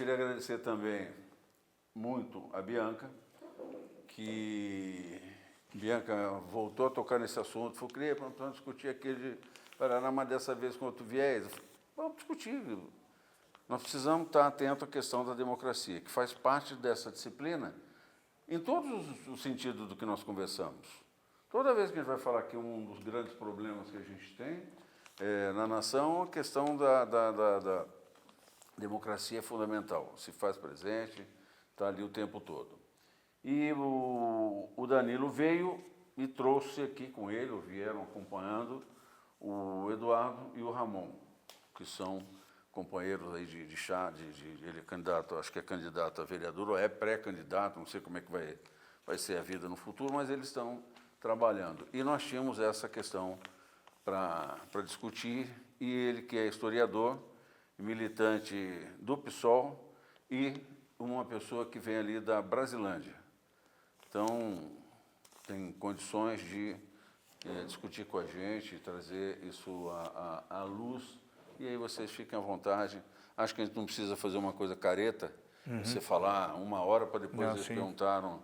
queria agradecer também muito a Bianca, que Bianca voltou a tocar nesse assunto. Falei, queria vamos discutir aquele Paraná, mas dessa vez com outro viés. Vamos discutir. Nós precisamos estar atentos à questão da democracia, que faz parte dessa disciplina em todos os sentidos do que nós conversamos. Toda vez que a gente vai falar que um dos grandes problemas que a gente tem na nação, a questão da democracia é fundamental. Se faz presente, está ali o tempo todo. E o Danilo veio e trouxe aqui com ele, vieram acompanhando, o Eduardo e o Ramon, que são companheiros aí de chá, ele é candidato, acho que é candidato a vereador, ou é pré-candidato, não sei como é que vai ser a vida no futuro, mas eles estão trabalhando. E nós tínhamos essa questão para discutir, e ele, que é historiador, militante do PSOL, e uma pessoa que vem ali da Brasilândia. Então, tem condições de discutir com a gente, trazer isso à luz, e aí vocês fiquem à vontade. Acho que a gente não precisa fazer uma coisa careta, você falar 1 hora para depois não, eles sim. perguntaram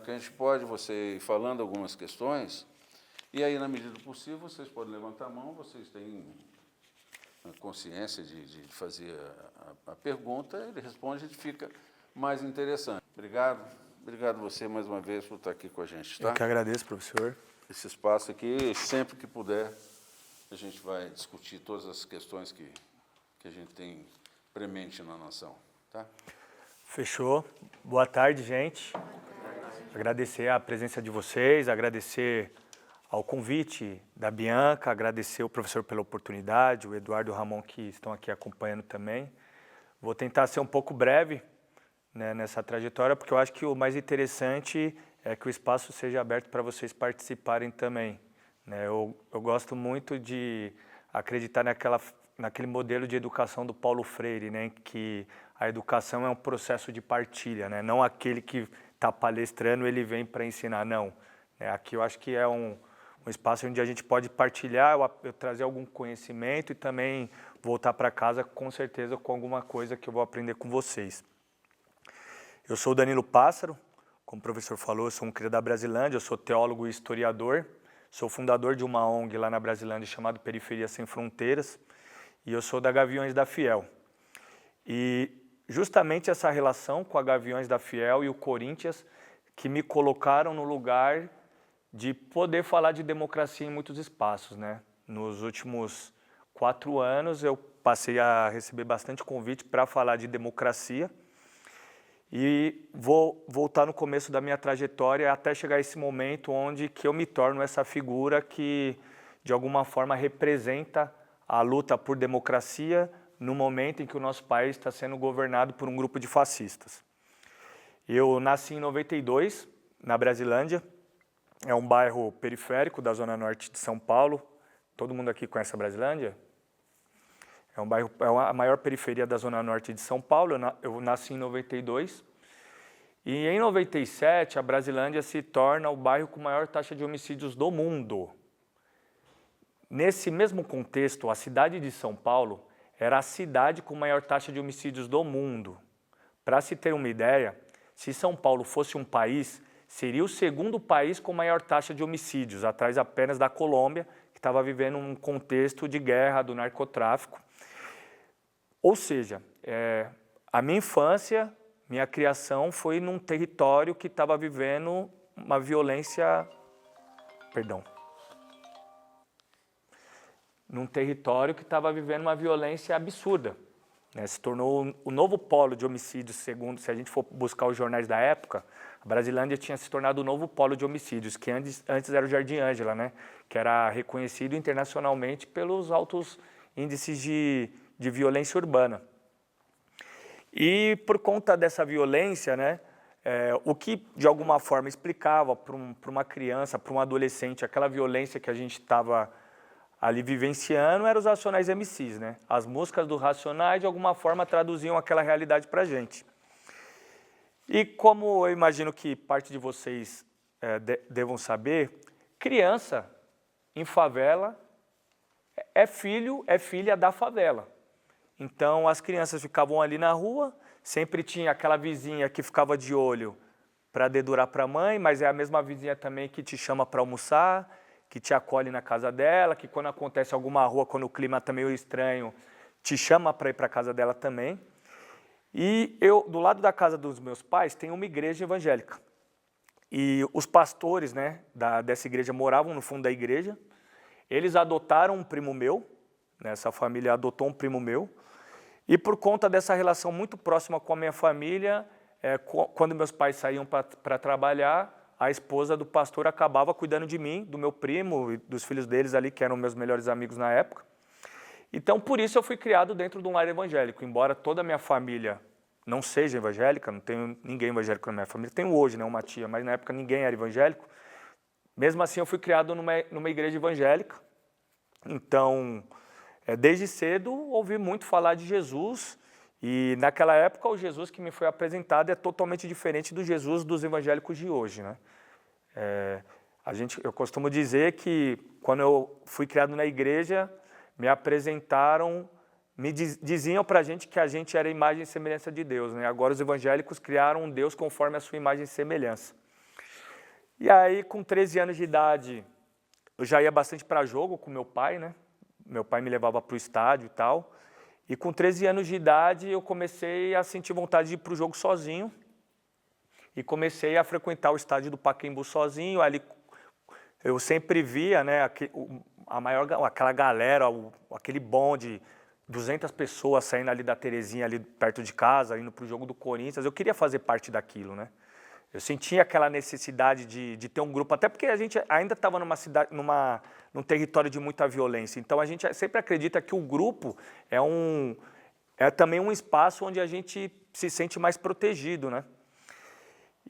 que a gente pode, você ir falando algumas questões, e aí, na medida do possível, vocês podem levantar a mão, vocês têm a consciência de fazer a pergunta, ele responde, a gente fica mais interessante. Obrigado. Obrigado você mais uma vez por estar aqui com a gente. Tá? Eu que agradeço, professor. Esse espaço aqui, sempre que puder, a gente vai discutir todas as questões que a gente tem premente na nação. Tá? Fechou. Boa tarde, gente. Agradecer a presença de vocês, agradecer ao convite da Bianca, agradecer o professor pela oportunidade, o Eduardo e o Ramon que estão aqui acompanhando também. Vou tentar ser um pouco breve, né, nessa trajetória, porque eu acho que o mais interessante é que o espaço seja aberto para vocês participarem também. Né? Eu gosto muito de acreditar naquele modelo de educação do Paulo Freire, né, que a educação é um processo de partilha, né? Não aquele que está palestrando, ele vem para ensinar, não. Aqui eu acho que é um espaço onde a gente pode partilhar, eu trazer algum conhecimento e também voltar para casa, com certeza, com alguma coisa que eu vou aprender com vocês. Eu sou o Danilo Pássaro, como o professor falou, eu sou um cria da Brasilândia, eu sou teólogo e historiador, sou fundador de uma ONG lá na Brasilândia chamada Periferia Sem Fronteiras, e eu sou da Gaviões da Fiel. E justamente essa relação com a Gaviões da Fiel e o Corinthians que me colocaram no lugar de poder falar de democracia em muitos espaços, né? Nos últimos 4 anos eu passei a receber bastante convite para falar de democracia e vou voltar no começo da minha trajetória até chegar a esse momento onde que eu me torno essa figura que de alguma forma representa a luta por democracia no momento em que o nosso país está sendo governado por um grupo de fascistas. Eu nasci em 92, na Brasilândia, é um bairro periférico da zona norte de São Paulo. Todo mundo aqui conhece a Brasilândia? É um bairro, é a maior periferia da zona norte de São Paulo. Eu nasci em 92. E em 97, a Brasilândia se torna o bairro com maior taxa de homicídios do mundo. Nesse mesmo contexto, a cidade de São Paulo era a cidade com maior taxa de homicídios do mundo. Para se ter uma ideia, se São Paulo fosse um país, seria o segundo país com maior taxa de homicídios, atrás apenas da Colômbia, que estava vivendo um contexto de guerra, do narcotráfico. Ou seja, a minha infância, minha criação foi num território que estava vivendo uma violência... Num território que estava vivendo uma violência absurda. Né? Se tornou o novo polo de homicídios, segundo, se a gente for buscar os jornais da época, a Brasilândia tinha se tornado o novo polo de homicídios, que antes era o Jardim Ângela, né? Que era reconhecido internacionalmente pelos altos índices de violência urbana. E por conta dessa violência, né, o que de alguma forma explicava para uma criança, para um adolescente, aquela violência que a gente estava ali vivenciando eram os Racionais MCs, né? As músicas dos Racionais de alguma forma traduziam aquela realidade para a gente. E como eu imagino que parte de vocês devam saber, criança em favela é filha da favela. Então as crianças ficavam ali na rua, sempre tinha aquela vizinha que ficava de olho para dedurar para a mãe, mas é a mesma vizinha também que te chama para almoçar, que te acolhe na casa dela, que quando acontece alguma rua, quando o clima está meio estranho, te chama para ir para a casa dela também. E eu, do lado da casa dos meus pais, tem uma igreja evangélica. E os pastores, né, dessa igreja moravam no fundo da igreja. Eles adotaram um primo meu, né, essa família adotou um primo meu. E por conta dessa relação muito próxima com a minha família, quando meus pais saíam para trabalhar, a esposa do pastor acabava cuidando de mim, do meu primo e dos filhos deles ali, que eram meus melhores amigos na época. Então, por isso eu fui criado dentro de um lar evangélico, embora toda a minha família não seja evangélica, não tenho ninguém evangélico na minha família, tenho hoje, né, uma tia, mas na época ninguém era evangélico. Mesmo assim, eu fui criado numa igreja evangélica. Então, desde cedo, ouvi muito falar de Jesus. E naquela época, o Jesus que me foi apresentado é totalmente diferente do Jesus dos evangélicos de hoje, né? Eu costumo dizer que, quando eu fui criado na igreja, me apresentaram, diziam para a gente que a gente era a imagem e semelhança de Deus, né? Agora os evangélicos criaram um Deus conforme a sua imagem e semelhança. E aí, com 13 anos de idade, eu já ia bastante para jogo com meu pai, né? Meu pai me levava para o estádio e tal. E com 13 anos de idade, eu comecei a sentir vontade de ir para o jogo sozinho. E comecei a frequentar o estádio do Pacaembu sozinho. Ali eu sempre via, né, aquela galera, aquele bonde, 200 pessoas saindo ali da Terezinha, ali perto de casa, indo para o jogo do Corinthians. Eu queria fazer parte daquilo, né? Eu sentia aquela necessidade de ter um grupo, até porque a gente ainda estava num território de muita violência. Então a gente sempre acredita que o grupo é também um espaço onde a gente se sente mais protegido, né?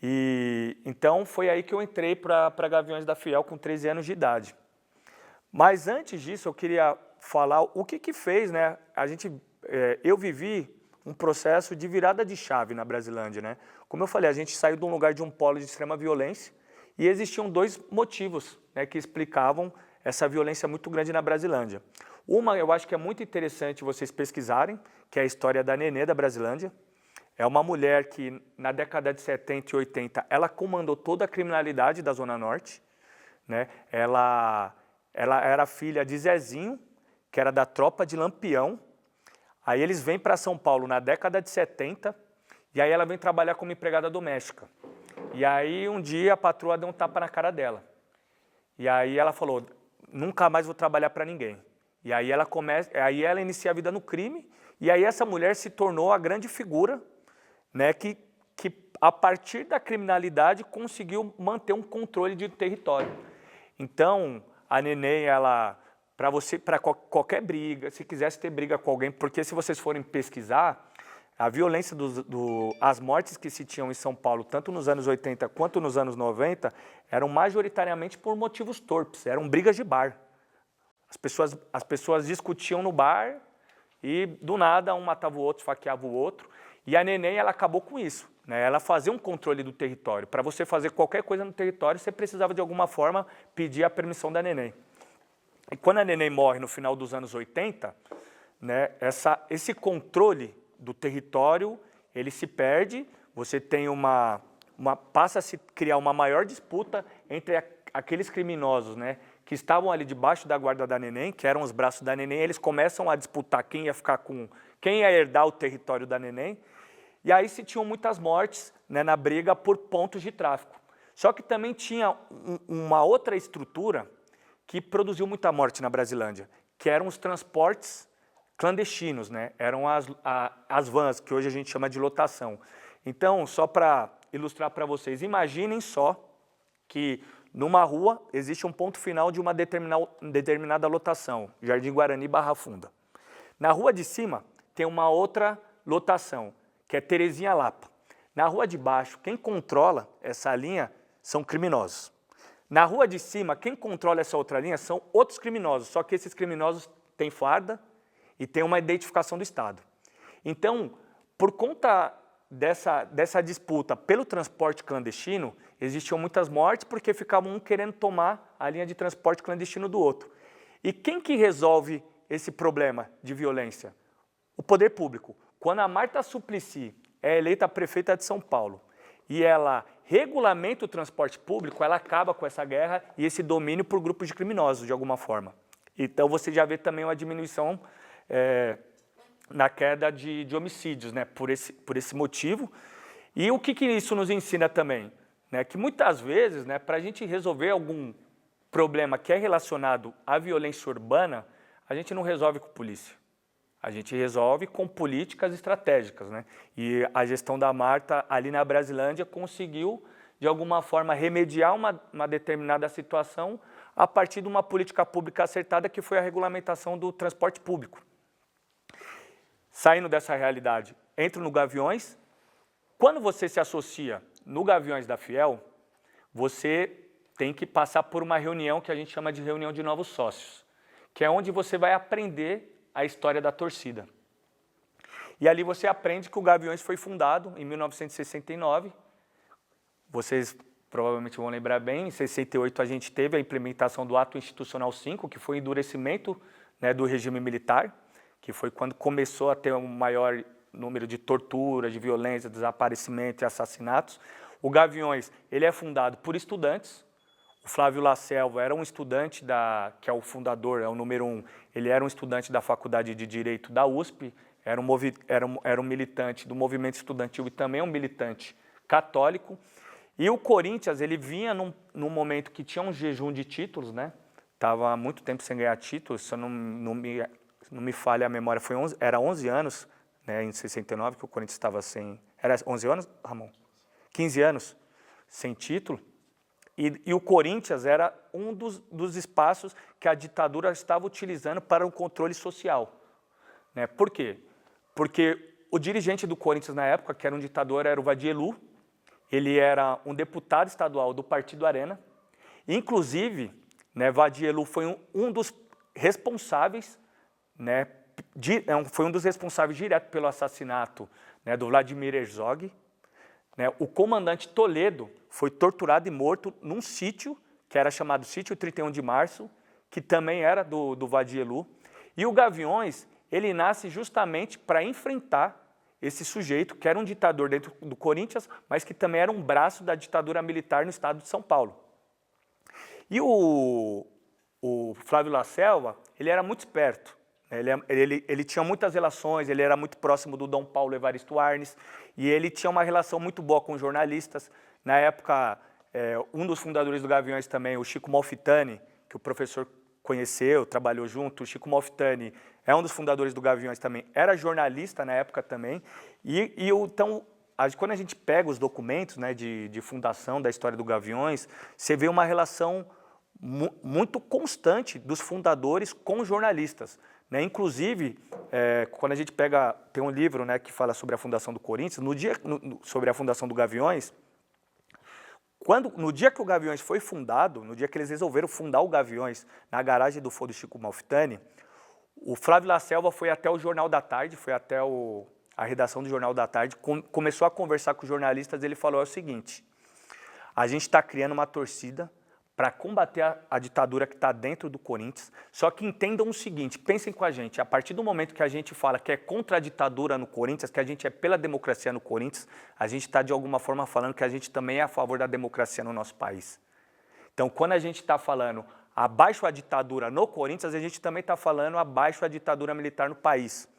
E então foi aí que eu entrei para Gaviões da Fiel com 13 anos de idade. Mas antes disso eu queria falar o que fez, né? Eu vivi um processo de virada de chave na Brasilândia, né? Como eu falei, a gente saiu de um lugar de um polo de extrema violência e existiam dois motivos, né, que explicavam essa violência muito grande na Brasilândia. Uma, eu acho que é muito interessante vocês pesquisarem, que é a história da Nenê da Brasilândia. É uma mulher que, na década de 70 e 80, ela comandou toda a criminalidade da Zona Norte, né? Ela era filha de Zezinho, que era da tropa de Lampião. Aí eles vêm para São Paulo na década de 70, e aí ela vem trabalhar como empregada doméstica. E aí um dia a patroa deu um tapa na cara dela. E aí ela falou, nunca mais vou trabalhar para ninguém. E aí ela inicia a vida no crime, e aí essa mulher se tornou a grande figura, né, que a partir da criminalidade conseguiu manter um controle de território. Então, a Neném, para qualquer briga, se quisesse ter briga com alguém, porque se vocês forem pesquisar, a violência, as mortes que se tinham em São Paulo, tanto nos anos 80 quanto nos anos 90, eram majoritariamente por motivos torpes, eram brigas de bar. As pessoas discutiam no bar e, do nada, um matava o outro, esfaqueava o outro. E a Neném, ela acabou com isso, né? Ela fazia um controle do território. Para você fazer qualquer coisa no território, você precisava, de alguma forma, pedir a permissão da Neném. E quando a Neném morre no final dos anos 80, né, esse controle do território, ele se perde, você tem passa a se criar uma maior disputa entre aqueles criminosos, né, que estavam ali debaixo da guarda da Neném, que eram os braços da Neném, eles começam a disputar quem ia herdar o território da Neném, e aí se tinham muitas mortes, né, na briga por pontos de tráfico. Só que também tinha uma outra estrutura que produziu muita morte na Brasilândia, que eram os transportes clandestinos, né? Eram as vans, que hoje a gente chama de lotação. Então, só para ilustrar para vocês, imaginem só que numa rua existe um ponto final de uma determinada lotação, Jardim Guarani, Barra Funda. Na rua de cima tem uma outra lotação, que é Terezinha Lapa. Na rua de baixo, quem controla essa linha são criminosos. Na rua de cima, quem controla essa outra linha são outros criminosos, só que esses criminosos têm farda e têm uma identificação do Estado. Então, por conta dessa disputa pelo transporte clandestino, existiam muitas mortes porque ficavam um querendo tomar a linha de transporte clandestino do outro. E quem que resolve esse problema de violência? o poder público. Quando a Marta Suplicy é eleita prefeita de São Paulo e ela regulamenta o transporte público, ela acaba com essa guerra e esse domínio por grupos de criminosos, de alguma forma. Então, você já vê também uma diminuição na queda de homicídios, né, por esse motivo. E o que isso nos ensina também? Né, que muitas vezes, né, para a gente resolver algum problema que é relacionado à violência urbana, a gente não resolve com polícia. A gente resolve com políticas estratégicas, né? E a gestão da Marta ali na Brasilândia conseguiu, de alguma forma, remediar uma determinada situação a partir de uma política pública acertada, que foi a regulamentação do transporte público. Saindo dessa realidade, entro no Gaviões. Quando você se associa no Gaviões da Fiel, você tem que passar por uma reunião que a gente chama de reunião de novos sócios, que é onde você vai aprender a história da torcida. E ali você aprende que o Gaviões foi fundado em 1969. Vocês provavelmente vão lembrar bem, em 68 a gente teve a implementação do Ato Institucional 5, que foi o endurecimento, né, do regime militar, que foi quando começou a ter um maior número de tortura, de violência, desaparecimento e assassinatos. O Gaviões, ele é fundado por estudantes. O Flávio Laselva era um estudante, que é o fundador, é o número 1, ele era um estudante da Faculdade de Direito da USP, era um militante do movimento estudantil e também um militante católico. E o Corinthians, ele vinha num momento que tinha um jejum de títulos, né? Estava há muito tempo sem ganhar títulos, se não me falha a memória, era 11 anos, né, em 69, que o Corinthians estava sem... Era 11 anos, Ramon? 15 anos sem título. E o Corinthians era um dos espaços que a ditadura estava utilizando para o controle social. Né? Por quê? Porque o dirigente do Corinthians na época, que era um ditador, era o Vadielu. Ele era um deputado estadual do Partido Arena. Inclusive, né, Vadielu foi um dos responsáveis, né, foi um dos responsáveis direto pelo assassinato, né, do Vladimir Herzog. Né? O comandante Toledo foi torturado e morto num sítio, que era chamado Sítio 31 de Março, que também era do Vadielu. E o Gaviões, ele nasce justamente para enfrentar esse sujeito, que era um ditador dentro do Corinthians, mas que também era um braço da ditadura militar no estado de São Paulo. E o Flávio Laselva, ele era muito esperto. Ele tinha muitas relações, ele era muito próximo do Dom Paulo Evaristo Arnes, e ele tinha uma relação muito boa com jornalistas. Na época, um dos fundadores do Gaviões também, o Chico Malfitani, que o professor conheceu, trabalhou junto, o Chico Malfitani é um dos fundadores do Gaviões também, era jornalista na época também, então, quando a gente pega os documentos, né, de fundação da história do Gaviões, você vê uma relação muito constante dos fundadores com jornalistas. Né? Inclusive, quando a gente tem um livro, né, que fala sobre a fundação do Corinthians, sobre a fundação do Gaviões, no dia que o Gaviões foi fundado, no dia que eles resolveram fundar o Gaviões na garagem do Foro Chico Malfitani, o Flávio Laselva foi até o Jornal da Tarde, foi até a redação do Jornal da Tarde, começou a conversar com os jornalistas, ele falou o seguinte: a gente está criando uma torcida para combater a ditadura que está dentro do Corinthians, só que entendam o seguinte, pensem com a gente, a partir do momento que a gente fala que é contra a ditadura no Corinthians, que a gente é pela democracia no Corinthians, a gente está de alguma forma falando que a gente também é a favor da democracia no nosso país. Então, quando a gente está falando abaixo a ditadura no Corinthians, a gente também está falando abaixo a ditadura militar no país.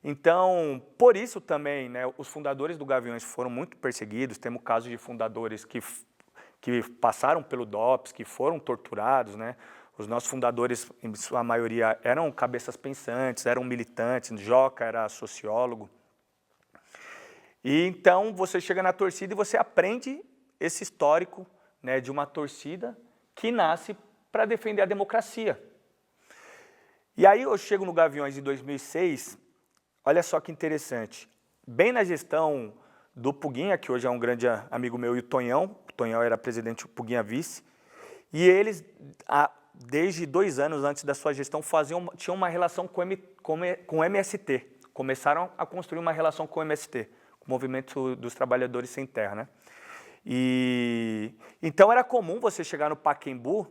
Então, por isso também, né, os fundadores do Gaviões foram muito perseguidos, temos casos de fundadores que passaram pelo DOPS, que foram torturados, né? Os nossos fundadores, em sua maioria, eram cabeças pensantes, eram militantes, Joca era sociólogo. E então você chega na torcida e você aprende esse histórico, né, de uma torcida que nasce para defender a democracia. E aí eu chego no Gaviões em 2006, olha só que interessante, bem na gestão do Puguinha, que hoje é um grande amigo meu, e o Tonhão era presidente, o Puguinha vice, e eles, desde 2 anos antes da sua gestão, tinham uma relação com o MST, começaram a construir uma relação com o MST, com o Movimento dos Trabalhadores Sem Terra, né? E então era comum você chegar no Pacaembu,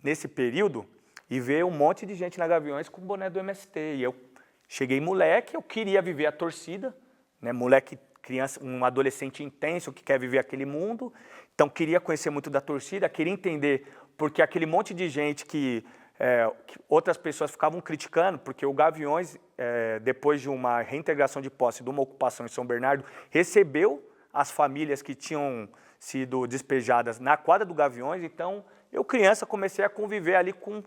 nesse período, e ver um monte de gente na Gaviões com o boné do MST, Cheguei moleque, eu queria viver a torcida, né? Moleque, criança, um adolescente intenso que quer viver aquele mundo, então queria conhecer muito da torcida, queria entender porque aquele monte de gente que outras pessoas ficavam criticando, porque o Gaviões, depois de uma reintegração de posse de uma ocupação em São Bernardo, recebeu as famílias que tinham sido despejadas na quadra do Gaviões, então eu criança comecei a conviver ali com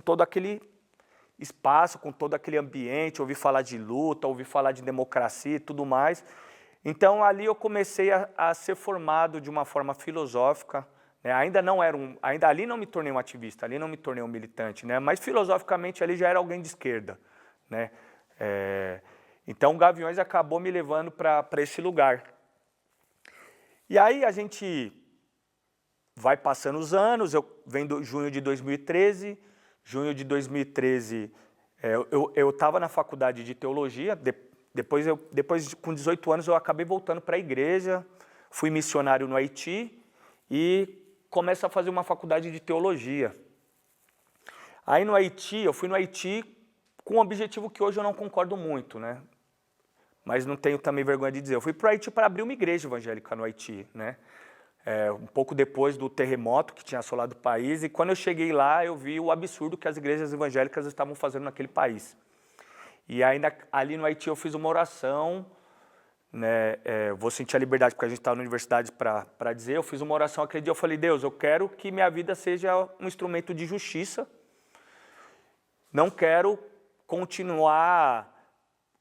todo aquele espaço, com todo aquele ambiente, ouvi falar de luta, ouvi falar de democracia e tudo mais. Então ali eu comecei a ser formado de uma forma filosófica, né? Ainda ali não me tornei um ativista, ali não me tornei um militante, né? Mas filosoficamente ali já era alguém de esquerda, né? Então o Gaviões acabou me levando para esse lugar. E aí a gente vai passando os anos, vem junho de 2013, eu estava na faculdade de teologia, depois com 18 anos eu acabei voltando para a igreja, fui missionário no Haiti e começo a fazer uma faculdade de teologia. Aí no Haiti, eu fui no Haiti com um objetivo que hoje eu não concordo muito, né? Mas não tenho também vergonha de dizer. Eu fui para o Haiti para abrir uma igreja evangélica no Haiti, né? Um pouco depois do terremoto que tinha assolado o país, e quando eu cheguei lá, eu vi o absurdo que as igrejas evangélicas estavam fazendo naquele país. E ainda ali no Haiti eu fiz uma oração, né? Vou sentir a liberdade, porque a gente está na universidade para dizer, eu fiz uma oração aquele dia, eu falei, Deus, eu quero que minha vida seja um instrumento de justiça, não quero continuar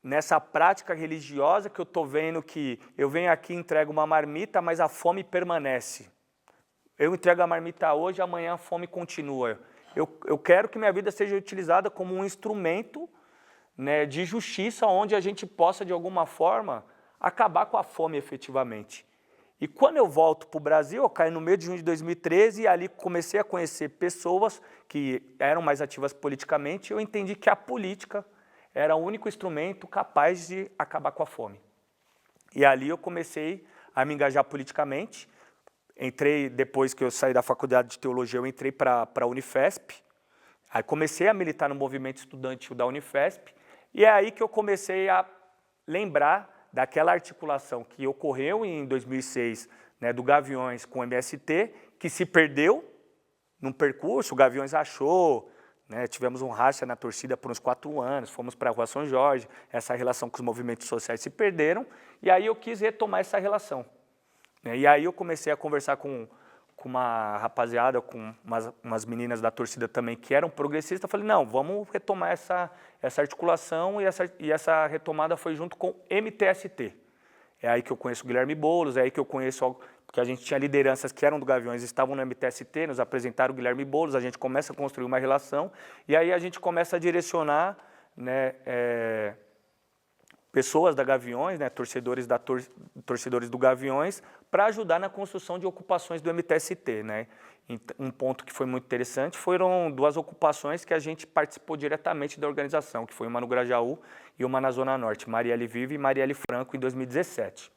nessa prática religiosa que eu estou vendo que eu venho aqui e entrego uma marmita, mas a fome permanece. Eu entrego a marmita hoje, amanhã a fome continua. Eu quero que minha vida seja utilizada como um instrumento, né, de justiça, onde a gente possa, de alguma forma, acabar com a fome efetivamente. E quando eu volto para o Brasil, eu caio no meio de junho de 2013 e ali comecei a conhecer pessoas que eram mais ativas politicamente e eu entendi que a política era o único instrumento capaz de acabar com a fome. E ali eu comecei a me engajar politicamente. Entrei, depois que eu saí da faculdade de teologia, eu entrei para a Unifesp. Aí comecei a militar no movimento estudantil da Unifesp. E é aí que eu comecei a lembrar daquela articulação que ocorreu em 2006, né, do Gaviões com o MST, que se perdeu num percurso, o Gaviões achou, né, tivemos um racha na torcida por uns 4 anos, fomos para a Rua São Jorge, essa relação com os movimentos sociais se perderam, e aí eu quis retomar essa relação. Né, e aí eu comecei a conversar com uma rapaziada, com umas meninas da torcida também que eram progressistas, eu falei, não, vamos retomar essa articulação, e essa retomada foi junto com o MTST. É aí que eu conheço o Guilherme Boulos, é aí que eu conheço, porque a gente tinha lideranças que eram do Gaviões, estavam no MTST, nos apresentaram o Guilherme Boulos, a gente começa a construir uma relação, e aí a gente começa a direcionar, né, pessoas da Gaviões, né, torcedores do Gaviões, para ajudar na construção de ocupações do MTST. Né? Um ponto que foi muito interessante foram 2 ocupações que a gente participou diretamente da organização, que foi uma no Grajaú e uma na Zona Norte, Marielle Vive e Marielle Franco, em 2017.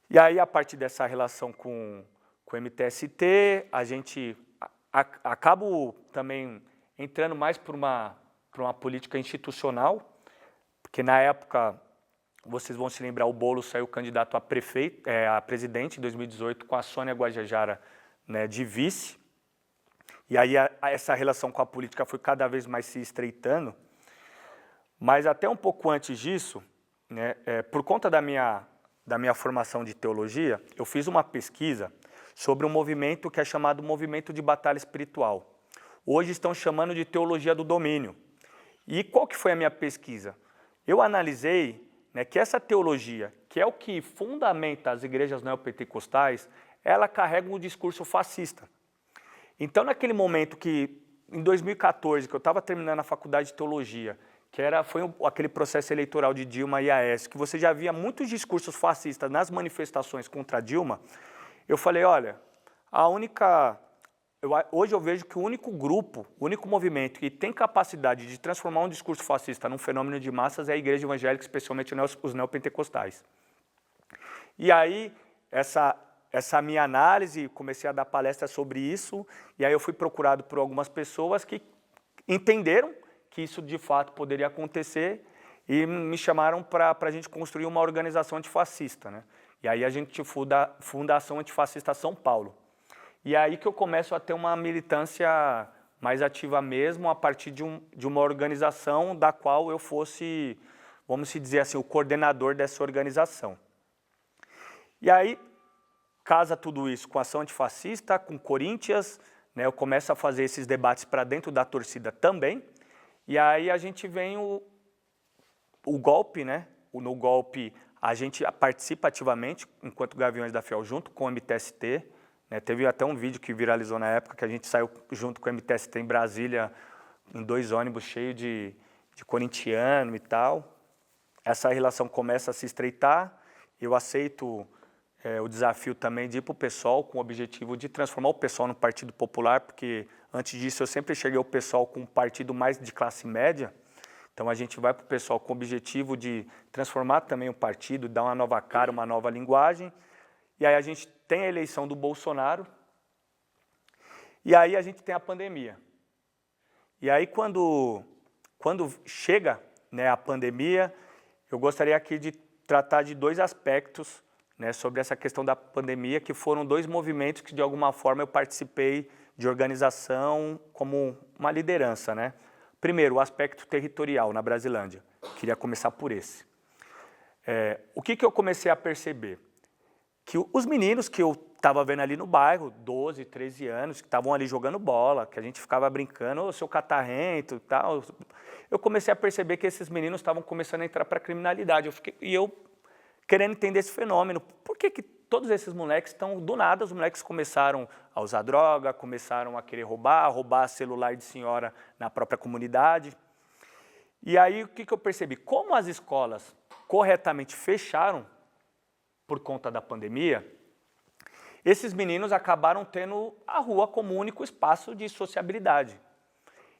E aí, a partir dessa relação com o MTST, a gente acabo também entrando mais por uma política institucional, porque na época, vocês vão se lembrar, o Boulos saiu candidato a presidente em 2018 com a Sônia Guajajara, né, de vice. E aí essa relação com a política foi cada vez mais se estreitando. Mas até um pouco antes disso, né, por conta da minha formação de teologia, eu fiz uma pesquisa sobre um movimento que é chamado Movimento de Batalha Espiritual. Hoje estão chamando de Teologia do Domínio. E qual que foi a minha pesquisa? Eu analisei, né, que essa teologia, que é o que fundamenta as igrejas neopentecostais, ela carrega um discurso fascista. Então, naquele momento que, em 2014, que eu estava terminando a faculdade de teologia, que foi aquele processo eleitoral de Dilma e Aécio, que você já via muitos discursos fascistas nas manifestações contra a Dilma, eu falei, olha, hoje eu vejo que o único grupo, o único movimento que tem capacidade de transformar um discurso fascista num fenômeno de massas é a igreja evangélica, especialmente os neopentecostais. E aí, essa minha análise, comecei a dar palestra sobre isso, e aí eu fui procurado por algumas pessoas que entenderam que isso de fato poderia acontecer, e me chamaram para a gente construir uma organização antifascista, né? E aí a gente funda a Fundação Antifascista São Paulo. E aí que eu começo a ter uma militância mais ativa mesmo, a partir de uma organização da qual eu fosse, vamos dizer assim, o coordenador dessa organização. E aí, casa tudo isso com a ação antifascista, com Corinthians, né, eu começo a fazer esses debates para dentro da torcida também, e aí a gente vem o golpe, né? No golpe a gente participa ativamente, enquanto Gaviões da Fiel, junto com o MTST, né, teve até um vídeo que viralizou na época, que a gente saiu junto com o MTST em Brasília, em 2 ônibus cheios de corintiano e tal. Essa relação começa a se estreitar, eu aceito o desafio também de ir para o PSOL com o objetivo de transformar o PSOL no Partido Popular, porque antes disso eu sempre cheguei ao PSOL com um partido mais de classe média, então a gente vai para o PSOL com o objetivo de transformar também o partido, dar uma nova cara, uma nova linguagem, e aí a gente tem a eleição do Bolsonaro, e aí a gente tem a pandemia. E aí quando chega, né, a pandemia, eu gostaria aqui de tratar de 2 aspectos, né, sobre essa questão da pandemia, que foram 2 movimentos que de alguma forma eu participei de organização como uma liderança, né? Primeiro, o aspecto territorial na Brasilândia. Queria começar por esse. O que eu comecei a perceber? Que os meninos que eu estava vendo ali no bairro, 12, 13 anos, que estavam ali jogando bola, que a gente ficava brincando, ô, seu catarrento e tal, eu comecei a perceber que esses meninos estavam começando a entrar para a criminalidade. Eu querendo entender esse fenômeno. Por que todos esses moleques estão, do nada, os moleques começaram a usar droga, começaram a querer roubar celular de senhora na própria comunidade. E aí o que eu percebi? Como as escolas corretamente fecharam por conta da pandemia, esses meninos acabaram tendo a rua como único espaço de sociabilidade.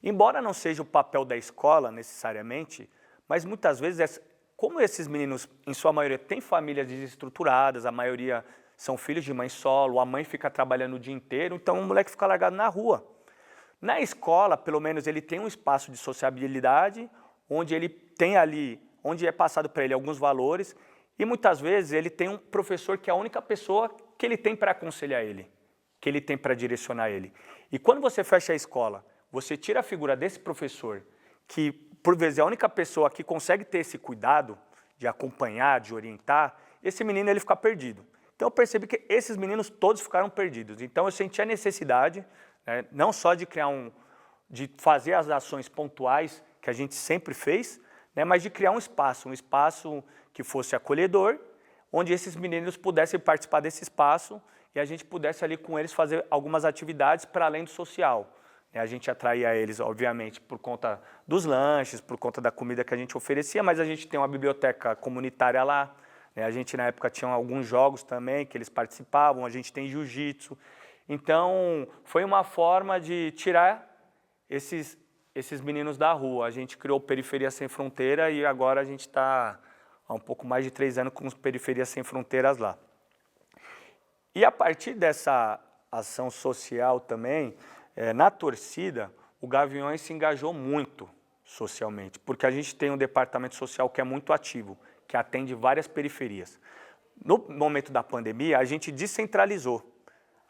Embora não seja o papel da escola necessariamente, mas muitas vezes, como esses meninos, em sua maioria, têm famílias desestruturadas, a maioria são filhos de mãe solo, a mãe fica trabalhando o dia inteiro, então o moleque fica largado na rua. Na escola, pelo menos, ele tem um espaço de sociabilidade, onde ele tem ali, onde é passado para ele alguns valores, e muitas vezes ele tem um professor que é a única pessoa que ele tem para aconselhar ele, que ele tem para direcionar ele. E quando você fecha a escola, você tira a figura desse professor, que por vezes é a única pessoa que consegue ter esse cuidado de acompanhar, de orientar, esse menino ele fica perdido. Então eu percebi que esses meninos todos ficaram perdidos. Então eu senti a necessidade, né, não só de de fazer as ações pontuais que a gente sempre fez, né, mas de criar um espaço que fosse acolhedor, onde esses meninos pudessem participar desse espaço e a gente pudesse ali com eles fazer algumas atividades para além do social. A gente atraía eles, obviamente, por conta dos lanches, por conta da comida que a gente oferecia, mas a gente tem uma biblioteca comunitária lá, né? A gente, na época, tinha alguns jogos também que eles participavam, a gente tem jiu-jitsu. Então, foi uma forma de tirar esses meninos da rua. A gente criou Periferia Sem Fronteira e agora a gente está há um pouco mais de 3 anos com os Periferias Sem Fronteiras lá. E a partir dessa ação social também, na torcida, o Gaviões se engajou muito socialmente, porque a gente tem um departamento social que é muito ativo, que atende várias periferias. No momento da pandemia, a gente descentralizou.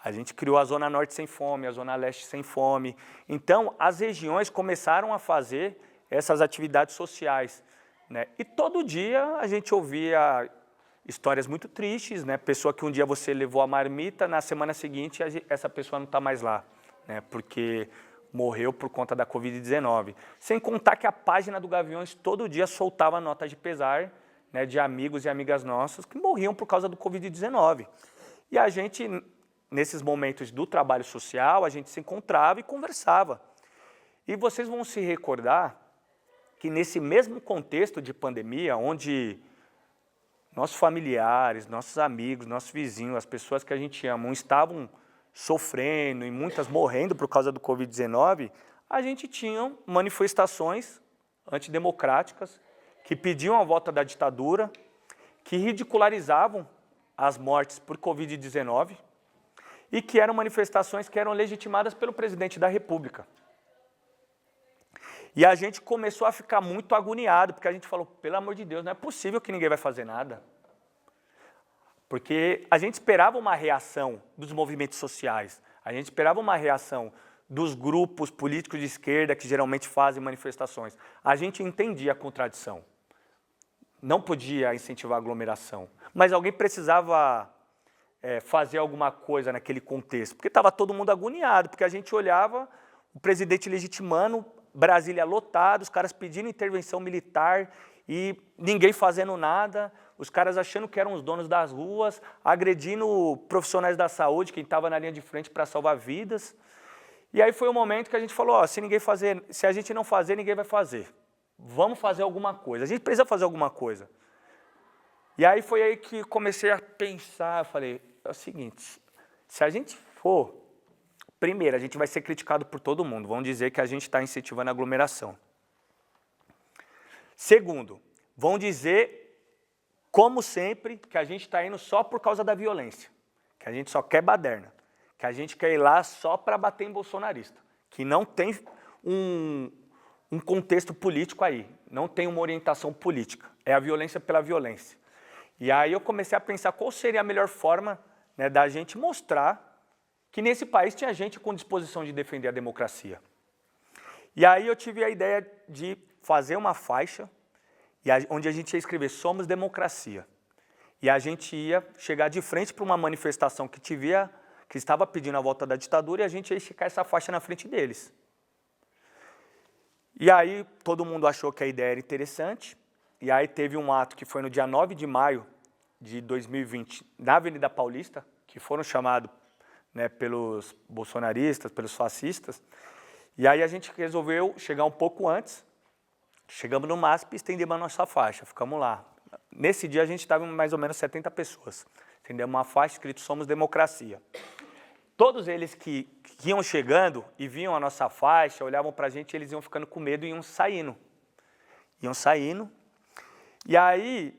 A gente criou a Zona Norte Sem Fome, a Zona Leste Sem Fome. Então, as regiões começaram a fazer essas atividades sociais, né? E todo dia a gente ouvia histórias muito tristes, né? Pessoa que um dia você levou a marmita, na semana seguinte essa pessoa não está mais lá, né? Porque morreu por conta da Covid-19. Sem contar que a página do Gaviões todo dia soltava notas de pesar, né, de amigos e amigas nossos que morriam por causa do Covid-19. E a gente, nesses momentos do trabalho social, a gente se encontrava e conversava. E vocês vão se recordar que nesse mesmo contexto de pandemia, onde nossos familiares, nossos amigos, nossos vizinhos, as pessoas que a gente ama, estavam sofrendo e muitas morrendo por causa do Covid-19, a gente tinha manifestações antidemocráticas que pediam a volta da ditadura, que ridicularizavam as mortes por Covid-19 e que eram manifestações que eram legitimadas pelo presidente da República. E a gente começou a ficar muito agoniado, porque a gente falou, pelo amor de Deus, não é possível que ninguém vai fazer nada. Porque a gente esperava uma reação dos movimentos sociais, a gente esperava uma reação dos grupos políticos de esquerda que geralmente fazem manifestações. A gente entendia a contradição. Não podia incentivar a aglomeração, mas alguém precisava fazer alguma coisa naquele contexto, porque estava todo mundo agoniado, porque a gente olhava o presidente legitimando, Brasília lotado, os caras pedindo intervenção militar e ninguém fazendo nada, os caras achando que eram os donos das ruas, agredindo profissionais da saúde, quem estava na linha de frente para salvar vidas. E aí foi o momento que a gente falou, ó, se a gente não fazer, ninguém vai fazer. Vamos fazer alguma coisa, a gente precisa fazer alguma coisa. E aí foi aí que comecei a pensar, eu falei, é o seguinte, se a gente for, primeiro, a gente vai ser criticado por todo mundo, vão dizer que a gente está incentivando a aglomeração. Segundo, vão dizer, como sempre, que a gente está indo só por causa da violência, que a gente só quer baderna, que a gente quer ir lá só para bater em bolsonarista, que não tem um contexto político aí, não tem uma orientação política, é a violência pela violência. E aí eu comecei a pensar qual seria a melhor forma, né, da gente mostrar que nesse país tinha gente com disposição de defender a democracia. E aí eu tive a ideia de fazer uma faixa onde a gente ia escrever Somos Democracia. E a gente ia chegar de frente para uma manifestação que estava pedindo a volta da ditadura e a gente ia esticar essa faixa na frente deles. E aí todo mundo achou que a ideia era interessante, e aí teve um ato que foi no dia 9 de maio de 2020, na Avenida Paulista, que foram chamados, né, pelos bolsonaristas, pelos fascistas, e aí a gente resolveu chegar um pouco antes, chegamos no MASP e estendemos a nossa faixa, ficamos lá. Nesse dia a gente estava em mais ou menos 70 pessoas, estendemos uma faixa escrito Somos Democracia. Todos eles que iam chegando e viam a nossa faixa, olhavam para a gente, eles iam ficando com medo e iam saindo. E aí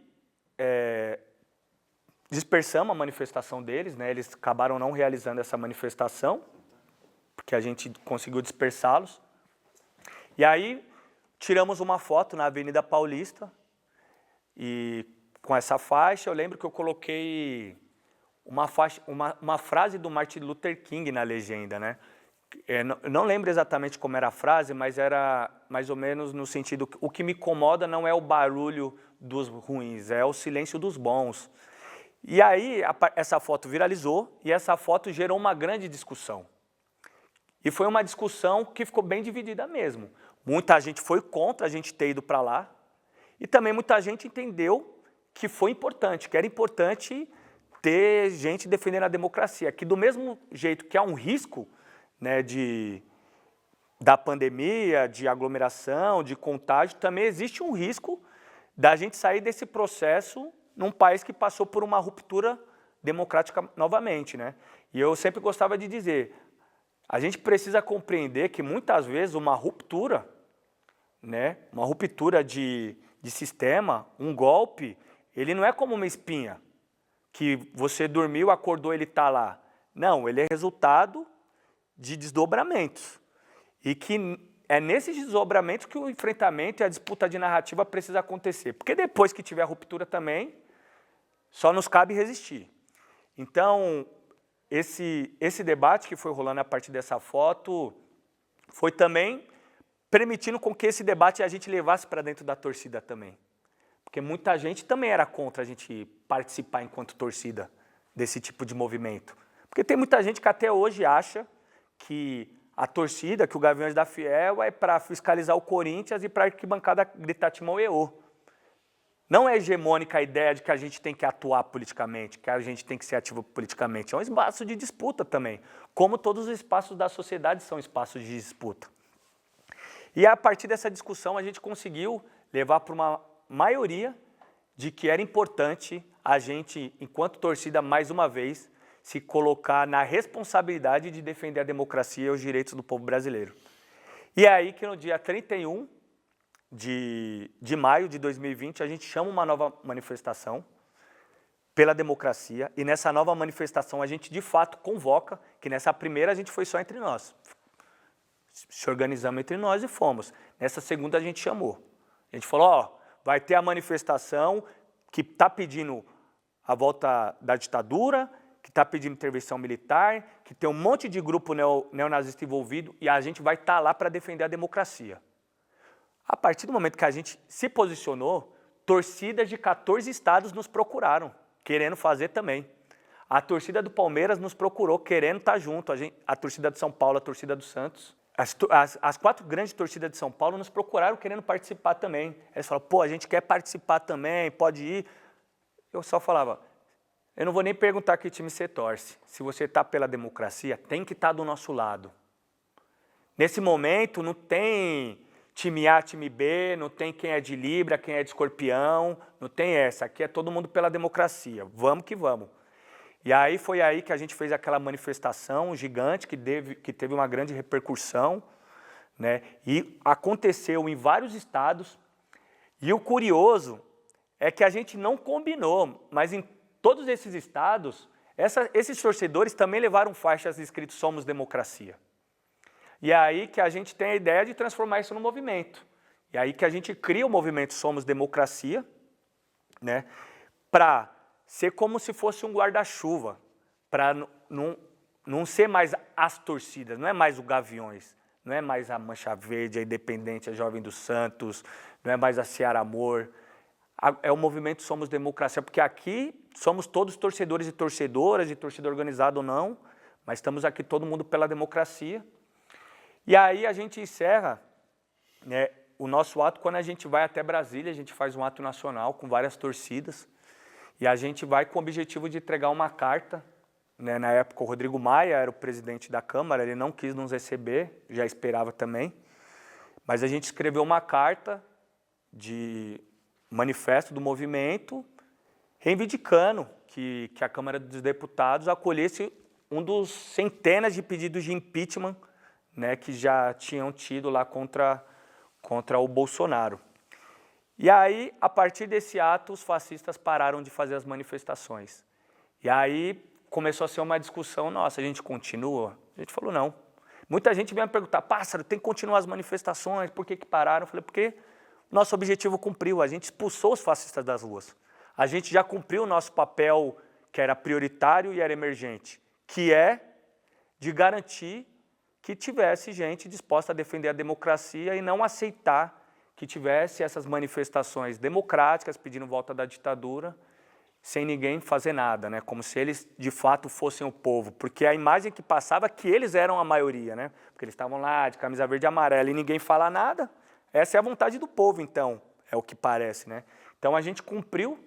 dispersamos a manifestação deles, né? Eles acabaram não realizando essa manifestação, porque a gente conseguiu dispersá-los. E aí tiramos uma foto na Avenida Paulista, e com essa faixa eu lembro que eu coloquei uma frase do Martin Luther King na legenda, né? Não lembro exatamente como era a frase, mas era mais ou menos no sentido, o que me incomoda não é o barulho dos ruins, é o silêncio dos bons. E aí essa foto viralizou e essa foto gerou uma grande discussão. E foi uma discussão que ficou bem dividida mesmo. Muita gente foi contra a gente ter ido para lá e também muita gente entendeu que foi importante, que era importante ter gente defendendo a democracia, que do mesmo jeito que há um risco, né, da pandemia, de aglomeração, de contágio, também existe um risco da gente sair desse processo num país que passou por uma ruptura democrática novamente, né? E eu sempre gostava de dizer, a gente precisa compreender que muitas vezes uma ruptura, né, uma ruptura de sistema, um golpe, ele não é como uma espinha, que você dormiu, acordou, ele está lá. Não, ele é resultado de desdobramentos. E que é nesses desdobramentos que o enfrentamento e a disputa de narrativa precisa acontecer. Porque depois que tiver a ruptura também, só nos cabe resistir. Então, esse debate que foi rolando a partir dessa foto foi também permitindo com que esse debate a gente levasse para dentro da torcida também. Porque muita gente também era contra a gente participar enquanto torcida desse tipo de movimento. Porque tem muita gente que até hoje acha que a torcida, que o Gaviões da Fiel é para fiscalizar o Corinthians e para a arquibancada gritar Timão e Ê. Não é hegemônica a ideia de que a gente tem que atuar politicamente, que a gente tem que ser ativo politicamente. É um espaço de disputa também, como todos os espaços da sociedade são espaços de disputa. E a partir dessa discussão a gente conseguiu levar para uma maioria de que era importante a gente, enquanto torcida, mais uma vez, se colocar na responsabilidade de defender a democracia e os direitos do povo brasileiro. E é aí que no dia 31 de maio de 2020, a gente chama uma nova manifestação pela democracia, e nessa nova manifestação a gente, de fato, convoca, que nessa primeira a gente foi só entre nós. Se organizamos entre nós e fomos. Nessa segunda a gente chamou. A gente falou, ó, vai ter a manifestação que está pedindo a volta da ditadura, que está pedindo intervenção militar, que tem um monte de grupo neonazista envolvido e a gente vai estar lá para defender a democracia. A partir do momento que a gente se posicionou, torcidas de 14 estados nos procuraram, querendo fazer também. A torcida do Palmeiras nos procurou, querendo estar junto, a torcida de São Paulo, a torcida do Santos. As 4 grandes torcidas de São Paulo nos procuraram querendo participar também. Eles falaram, pô, a gente quer participar também, pode ir. Eu só falava, eu não vou nem perguntar que time você torce. Se você está pela democracia, tem que estar do nosso lado. Nesse momento não tem time A, time B, não tem quem é de Libra, quem é de Escorpião, não tem essa. Aqui é todo mundo pela democracia. Vamos que vamos. E aí foi aí que a gente fez aquela manifestação gigante que teve uma grande repercussão, né? E aconteceu em vários estados. E o curioso é que a gente não combinou, mas em todos esses estados, esses torcedores também levaram faixas escritas Somos Democracia. E é aí que a gente tem a ideia de transformar isso no movimento. E é aí que a gente cria o movimento Somos Democracia, né? Para ser como se fosse um guarda-chuva, para não ser mais as torcidas, não é mais o Gaviões, não é mais a Mancha Verde, a Independente, a Jovem dos Santos, não é mais a Ceará Amor, é o movimento Somos Democracia, porque aqui somos todos torcedores e torcedoras, de torcida organizada ou não, mas estamos aqui todo mundo pela democracia. E aí a gente encerra, né, o nosso ato quando a gente vai até Brasília, a gente faz um ato nacional com várias torcidas, e a gente vai com o objetivo de entregar uma carta, né, na época o Rodrigo Maia era o presidente da Câmara, ele não quis nos receber, já esperava também, mas a gente escreveu uma carta de manifesto do movimento, reivindicando que a Câmara dos Deputados acolhesse um dos centenas de pedidos de impeachment, né, que já tinham tido lá contra o Bolsonaro. E aí, a partir desse ato, os fascistas pararam de fazer as manifestações. E aí começou a ser uma discussão, nossa, a gente continua? A gente falou, não. Muita gente veio me perguntar, Pássaro, tem que continuar as manifestações, por que pararam? Eu falei, porque nosso objetivo cumpriu, a gente expulsou os fascistas das ruas. A gente já cumpriu o nosso papel, que era prioritário e era emergente, que é de garantir que tivesse gente disposta a defender a democracia e não aceitar que tivesse essas manifestações democráticas pedindo volta da ditadura sem ninguém fazer nada, né? Como se eles de fato fossem o povo, porque a imagem que passava é que eles eram a maioria, né? Porque eles estavam lá de camisa verde e amarela e ninguém fala nada. Essa é a vontade do povo, então, é o que parece, né? Então a gente cumpriu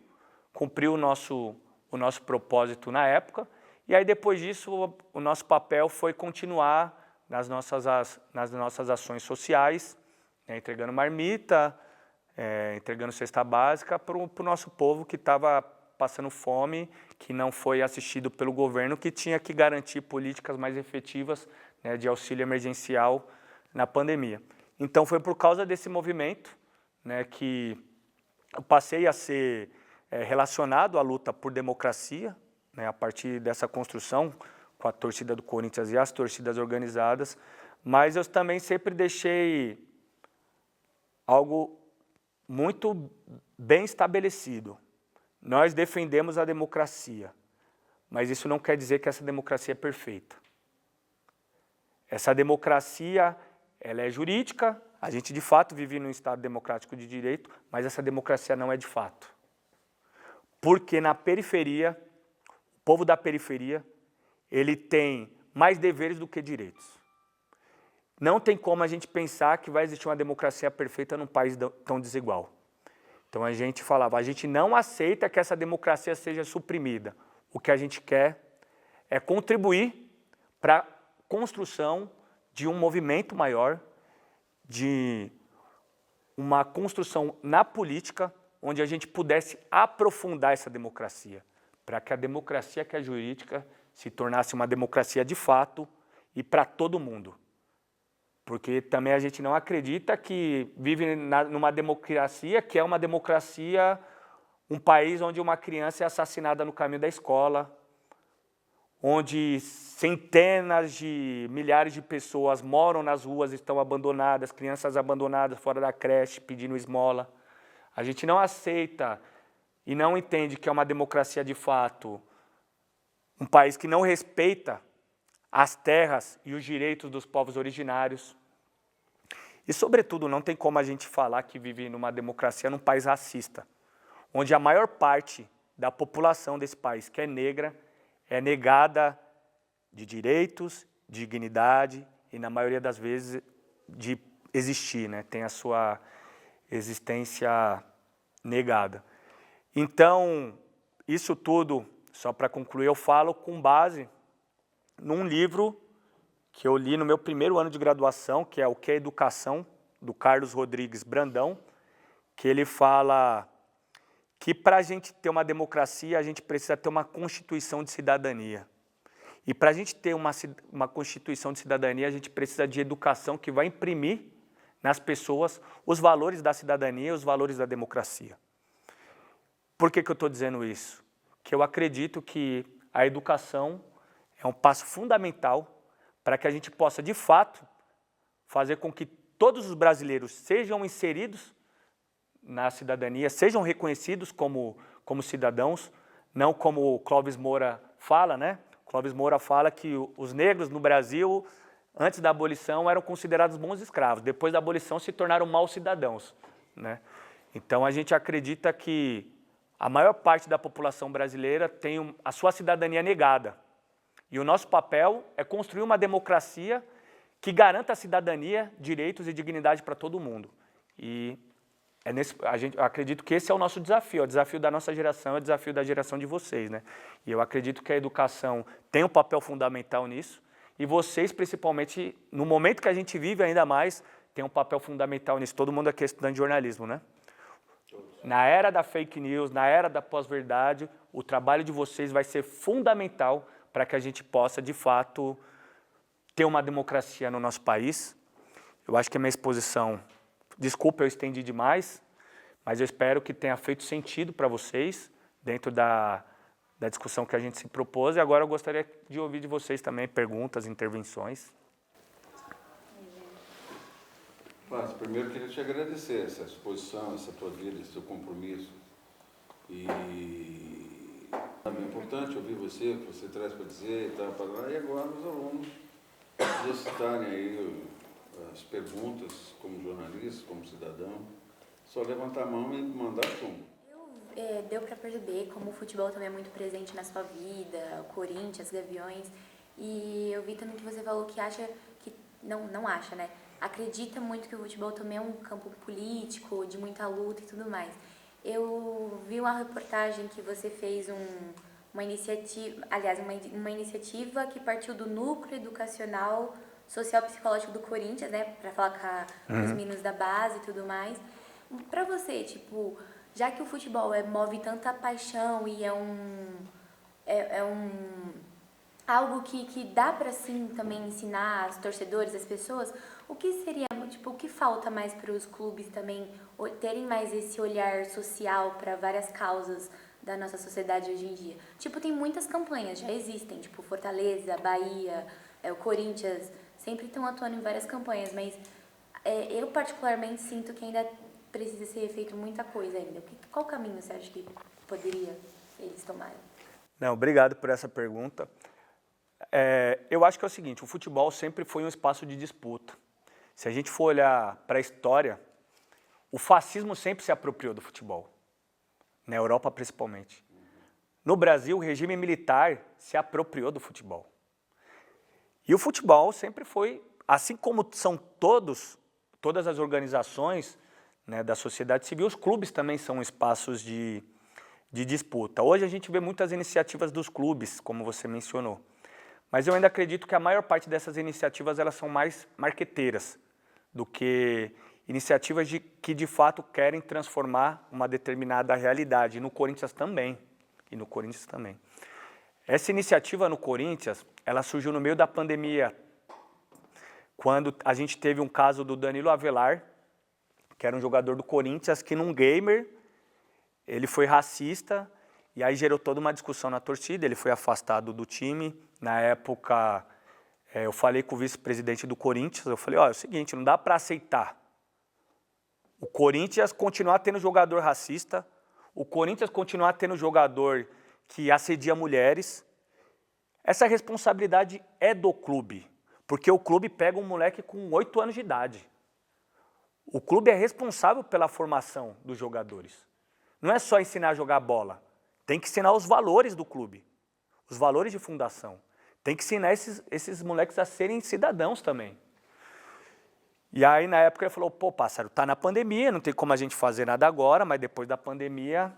o nosso propósito na época, e aí depois disso o nosso papel foi continuar nas nossas ações sociais, né, entregando marmita, entregando cesta básica para o nosso povo que estava passando fome, que não foi assistido pelo governo, que tinha que garantir políticas mais efetivas, né, de auxílio emergencial na pandemia. Então foi por causa desse movimento, né, que eu passei a ser relacionado à luta por democracia, né, a partir dessa construção com a torcida do Corinthians e as torcidas organizadas, mas eu também sempre deixei algo muito bem estabelecido. Nós defendemos a democracia, mas isso não quer dizer que essa democracia é perfeita. Essa democracia, ela é jurídica, a gente de fato vive num Estado democrático de direito, mas essa democracia não é de fato. Porque na periferia, o povo da periferia, ele tem mais deveres do que direitos. Não tem como a gente pensar que vai existir uma democracia perfeita num país tão desigual. Então a gente falava, a gente não aceita que essa democracia seja suprimida. O que a gente quer é contribuir para a construção de um movimento maior, de uma construção na política, onde a gente pudesse aprofundar essa democracia, para que a democracia que é jurídica se tornasse uma democracia de fato e para todo mundo. Porque também a gente não acredita que vive numa democracia que é uma democracia, um país onde uma criança é assassinada no caminho da escola, onde centenas de milhares de pessoas moram nas ruas, estão abandonadas, crianças abandonadas fora da creche pedindo esmola. A gente não aceita e não entende que é uma democracia de fato, um país que não respeita as terras e os direitos dos povos originários. E, sobretudo, não tem como a gente falar que vive numa democracia num país racista, onde a maior parte da população desse país, que é negra, é negada de direitos, dignidade e, na maioria das vezes, de existir, né? Tem a sua existência negada. Então, isso tudo, só para concluir, eu falo com base num livro que eu li no meu primeiro ano de graduação, que é O que é Educação, do Carlos Rodrigues Brandão, que ele fala que para a gente ter uma democracia, a gente precisa ter uma constituição de cidadania. E para a gente ter uma constituição de cidadania, a gente precisa de educação que vai imprimir nas pessoas os valores da cidadania e os valores da democracia. Por que eu estou dizendo isso? Que eu acredito que a educação é um passo fundamental para que a gente possa, de fato, fazer com que todos os brasileiros sejam inseridos na cidadania, sejam reconhecidos como cidadãos, não como o Clóvis Moura fala, né? Clóvis Moura fala que os negros no Brasil, antes da abolição, eram considerados bons escravos, depois da abolição se tornaram maus cidadãos, né? Então a gente acredita que a maior parte da população brasileira tem a sua cidadania negada. E o nosso papel é construir uma democracia que garanta a cidadania, direitos e dignidade para todo mundo. E eu acredito que esse é o nosso desafio, é o desafio da nossa geração, é o desafio da geração de vocês, né? E eu acredito que a educação tem um papel fundamental nisso, e vocês, principalmente, no momento que a gente vive ainda mais, tem um papel fundamental nisso. Todo mundo aqui é estudante de jornalismo, né? Na era da fake news, na era da pós-verdade, o trabalho de vocês vai ser fundamental para que a gente possa, de fato, ter uma democracia no nosso país. Eu acho que a minha exposição, desculpa, eu estendi demais, mas eu espero que tenha feito sentido para vocês, dentro da discussão que a gente se propôs, e agora eu gostaria de ouvir de vocês também perguntas, intervenções. Márcio, primeiro eu queria te agradecer essa exposição, essa tua vida, esse teu compromisso. E também é importante ouvir você, o que você traz para dizer e tal, e agora os alunos exercitarem aí as perguntas como jornalista, como cidadão, só levantar a mão e mandar chumbo. Deu para perceber como o futebol também é muito presente na sua vida, o Corinthians, Gaviões, e eu vi também que você falou que acha que, não acha, né? Acredita muito que o futebol também é um campo político, de muita luta e tudo mais. Eu vi uma reportagem que você fez uma iniciativa que partiu do núcleo educacional social psicológico do Corinthians, né, para falar com os meninos da base e tudo mais. Para você, tipo, já que o futebol move tanta paixão e algo que dá para sim também ensinar os torcedores, as pessoas, o que seria, tipo, o que falta mais para os clubes também terem mais esse olhar social para várias causas da nossa sociedade hoje em dia? Tipo, tem muitas campanhas, já existem, tipo Fortaleza, Bahia, o Corinthians, sempre estão atuando em várias campanhas, mas eu particularmente sinto que ainda precisa ser feito muita coisa ainda. Qual caminho você acha que poderia eles tomarem? Não, obrigado por essa pergunta. Eu acho que é o seguinte, o futebol sempre foi um espaço de disputa. Se a gente for olhar para a história, o fascismo sempre se apropriou do futebol, na Europa principalmente. No Brasil, o regime militar se apropriou do futebol. E o futebol sempre foi, assim como são todas as organizações, né, da sociedade civil, os clubes também são espaços de disputa. Hoje a gente vê muitas iniciativas dos clubes, como você mencionou. Mas eu ainda acredito que a maior parte dessas iniciativas elas são mais marqueteiras do que iniciativas que de fato querem transformar uma determinada realidade. E no Corinthians também. Essa iniciativa no Corinthians, ela surgiu no meio da pandemia, quando a gente teve um caso do Danilo Avelar, que era um jogador do Corinthians, que num gamer, ele foi racista E aí gerou toda uma discussão na torcida, ele foi afastado do time. Na época, eu falei com o vice-presidente do Corinthians, eu falei, ó, é o seguinte, não dá para aceitar o Corinthians continuar tendo jogador racista, o Corinthians continuar tendo jogador que assedia mulheres. Essa responsabilidade é do clube, porque o clube pega um moleque com 8 anos de idade. O clube é responsável pela formação dos jogadores. Não é só ensinar a jogar bola, tem que ensinar os valores do clube, os valores de fundação. Tem que ensinar esses moleques a serem cidadãos também. E aí, na época, ele falou, pô, Pássaro, tá na pandemia, não tem como a gente fazer nada agora, mas depois da pandemia,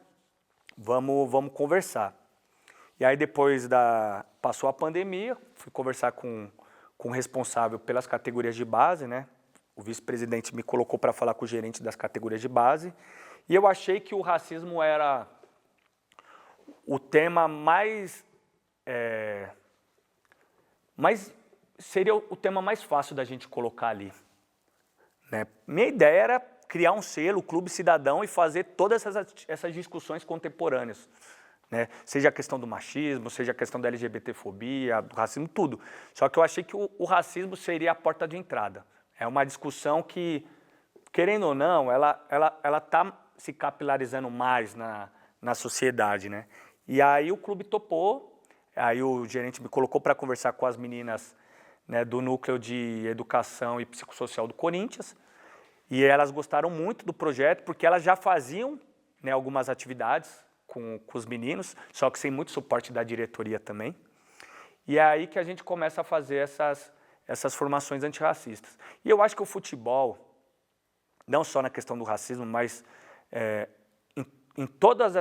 vamos conversar. E aí, passou a pandemia, fui conversar com o responsável pelas categorias de base, né? O vice-presidente me colocou para falar com o gerente das categorias de base, e eu achei que o racismo era o tema seria o tema mais fácil da gente colocar ali. Né? Minha ideia era criar um selo, Clube Cidadão, e fazer todas essas discussões contemporâneas. Né? Seja a questão do machismo, seja a questão da LGBTfobia, do racismo, tudo. Só que eu achei que o racismo seria a porta de entrada. É uma discussão que, querendo ou não, ela está se capilarizando mais na sociedade. Né? E aí o clube topou, aí o gerente me colocou para conversar com as meninas, né, do núcleo de educação e psicossocial do Corinthians, e elas gostaram muito do projeto, porque elas já faziam, né, algumas atividades com os meninos, só que sem muito suporte da diretoria também. E é aí que a gente começa a fazer essas formações antirracistas. E eu acho que o futebol, não só na questão do racismo, mas em todos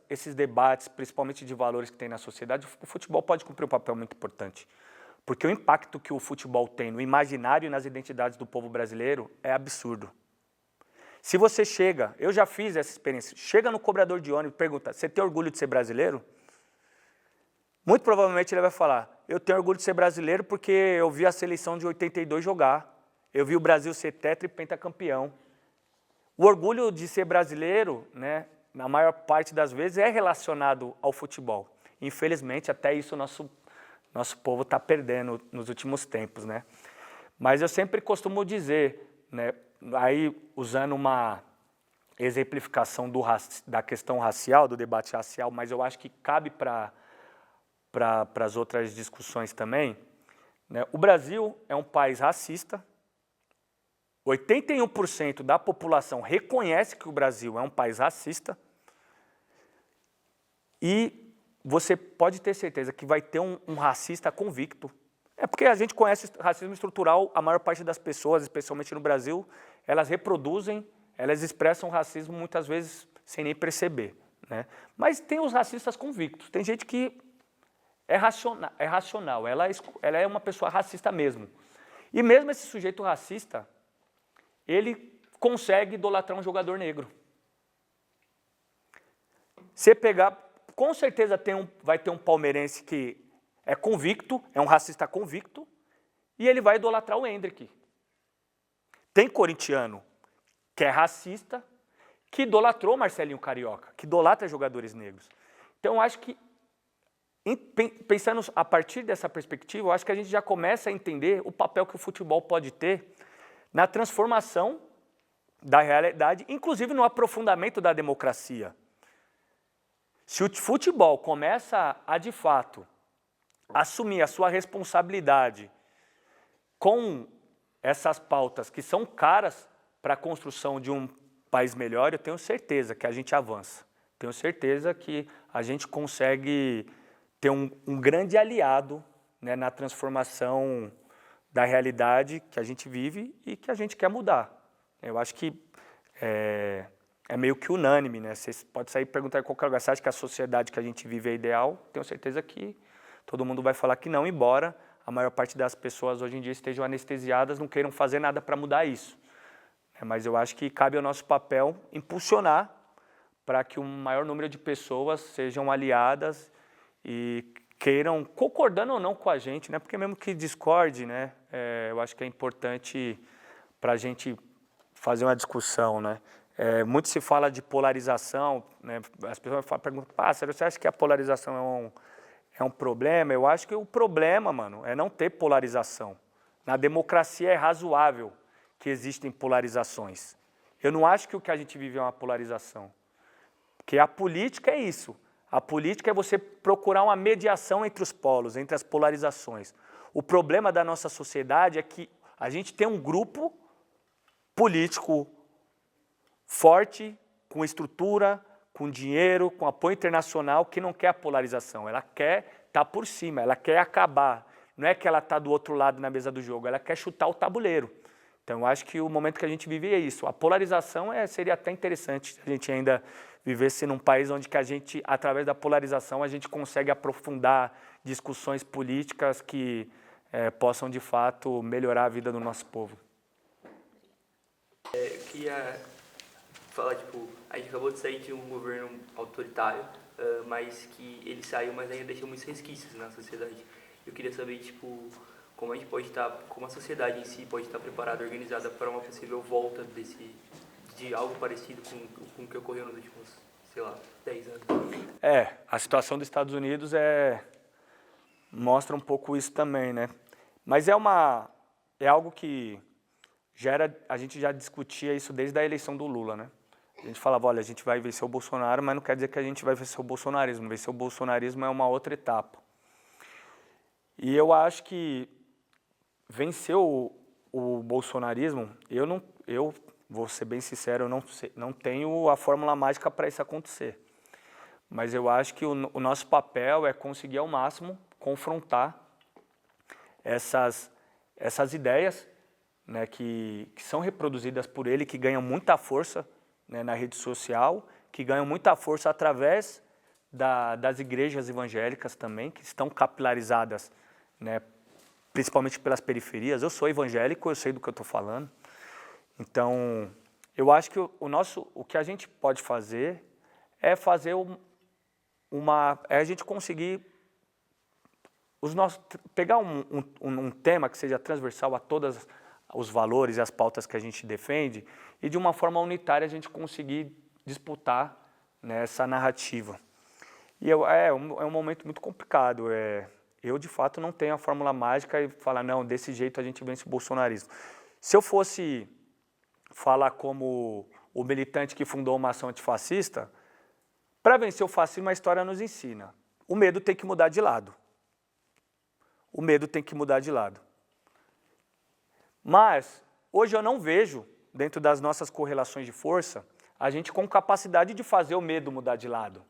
esses debates, principalmente de valores que tem na sociedade, o futebol pode cumprir um papel muito importante. Porque o impacto que o futebol tem no imaginário e nas identidades do povo brasileiro é absurdo. Se você chega, eu já fiz essa experiência, chega no cobrador de ônibus e pergunta, você tem orgulho de ser brasileiro? Muito provavelmente ele vai falar, eu tenho orgulho de ser brasileiro porque eu vi a seleção de 82 jogar, eu vi o Brasil ser tetra e pentacampeão. O orgulho de ser brasileiro, né, na maior parte das vezes, é relacionado ao futebol. Infelizmente, até isso nosso povo está perdendo nos últimos tempos, né? Mas eu sempre costumo dizer, né, aí usando uma exemplificação da questão racial, do debate racial, mas eu acho que cabe para as outras discussões também, né? O Brasil é um país racista, 81% da população reconhece que o Brasil é um país racista, e você pode ter certeza que vai ter um racista convicto. É porque a gente conhece racismo estrutural, a maior parte das pessoas, especialmente no Brasil, elas reproduzem, elas expressam racismo muitas vezes sem nem perceber. Né? Mas tem os racistas convictos, tem gente que é racional, ela é uma pessoa racista mesmo. E mesmo esse sujeito racista, ele consegue idolatrar um jogador negro. Você pegar... Com certeza vai ter um palmeirense que é convicto, é um racista convicto, e ele vai idolatrar o Endrick. Tem corintiano que é racista, que idolatrou Marcelinho Carioca, que idolatra jogadores negros. Então, eu acho que, pensando a partir dessa perspectiva, eu acho que a gente já começa a entender o papel que o futebol pode ter na transformação da realidade, inclusive no aprofundamento da democracia. Se o futebol começa a, de fato, assumir a sua responsabilidade com essas pautas que são caras para a construção de um país melhor, eu tenho certeza que a gente avança. Tenho certeza que a gente consegue ter um grande aliado, né, na transformação da realidade que a gente vive e que a gente quer mudar. Eu acho que é meio que unânime, né? Você pode sair e perguntar em qualquer lugar, você acha que a sociedade que a gente vive é ideal? Tenho certeza que todo mundo vai falar que não, embora a maior parte das pessoas hoje em dia estejam anestesiadas, não queiram fazer nada para mudar isso. Mas eu acho que cabe ao nosso papel impulsionar para que o maior número de pessoas sejam aliadas e queiram, concordando ou não com a gente, né? Porque mesmo que discorde, né? Eu acho que é importante para a gente fazer uma discussão, né? Muito se fala de polarização, né? As pessoas perguntam, Pássaro, você acha que a polarização é um problema? Eu acho que o problema, mano, é não ter polarização. Na democracia é razoável que existem polarizações. Eu não acho que o que a gente vive é uma polarização. Porque a política é isso. A política é você procurar uma mediação entre os polos, entre as polarizações. O problema da nossa sociedade é que a gente tem um grupo político forte, com estrutura, com dinheiro, com apoio internacional, que não quer a polarização. Ela quer estar por cima, ela quer acabar. Não é que ela está do outro lado na mesa do jogo, ela quer chutar o tabuleiro. Então, eu acho que o momento que a gente vive é isso. A polarização seria até interessante se a gente ainda vivesse num país onde que a gente, através da polarização, a gente consegue aprofundar discussões políticas que possam, de fato, melhorar a vida do nosso povo. Eu queria falar, a gente acabou de sair de um governo autoritário, mas que ele saiu, mas ainda deixou muitos resquícios na sociedade. Eu queria saber, como a gente pode estar, como a sociedade em si pode estar preparada, organizada para uma possível volta de algo parecido com o que ocorreu nos últimos, 10 anos. A situação dos Estados Unidos mostra um pouco isso também, né? Mas é algo que a gente já discutia isso desde a eleição do Lula, né? A gente falava, olha, a gente vai vencer o Bolsonaro, mas não quer dizer que a gente vai vencer o bolsonarismo. Vencer o bolsonarismo é uma outra etapa. E eu acho que vencer o bolsonarismo, eu vou ser bem sincero, eu não tenho a fórmula mágica para isso acontecer. Mas eu acho que o nosso papel é conseguir ao máximo confrontar essas ideias, né, que são reproduzidas por ele, que ganham muita força, né, na rede social, que ganham muita força através das igrejas evangélicas também, que estão capilarizadas, né, principalmente pelas periferias. Eu sou evangélico, eu sei do que eu estou falando. Então, eu acho que o que a gente pode fazer é fazer a gente conseguir pegar um tema que seja transversal a todos os valores e as pautas que a gente defende e de uma forma unitária a gente conseguir disputar, né, essa narrativa. E é um momento muito complicado. Eu, de fato, não tenho a fórmula mágica e falar, não, desse jeito a gente vence o bolsonarismo. Se eu fosse falar como o militante que fundou uma ação antifascista, para vencer o fascismo a história nos ensina. O medo tem que mudar de lado. O medo tem que mudar de lado. Mas, hoje eu não vejo, dentro das nossas correlações de força, a gente com capacidade de fazer o medo mudar de lado.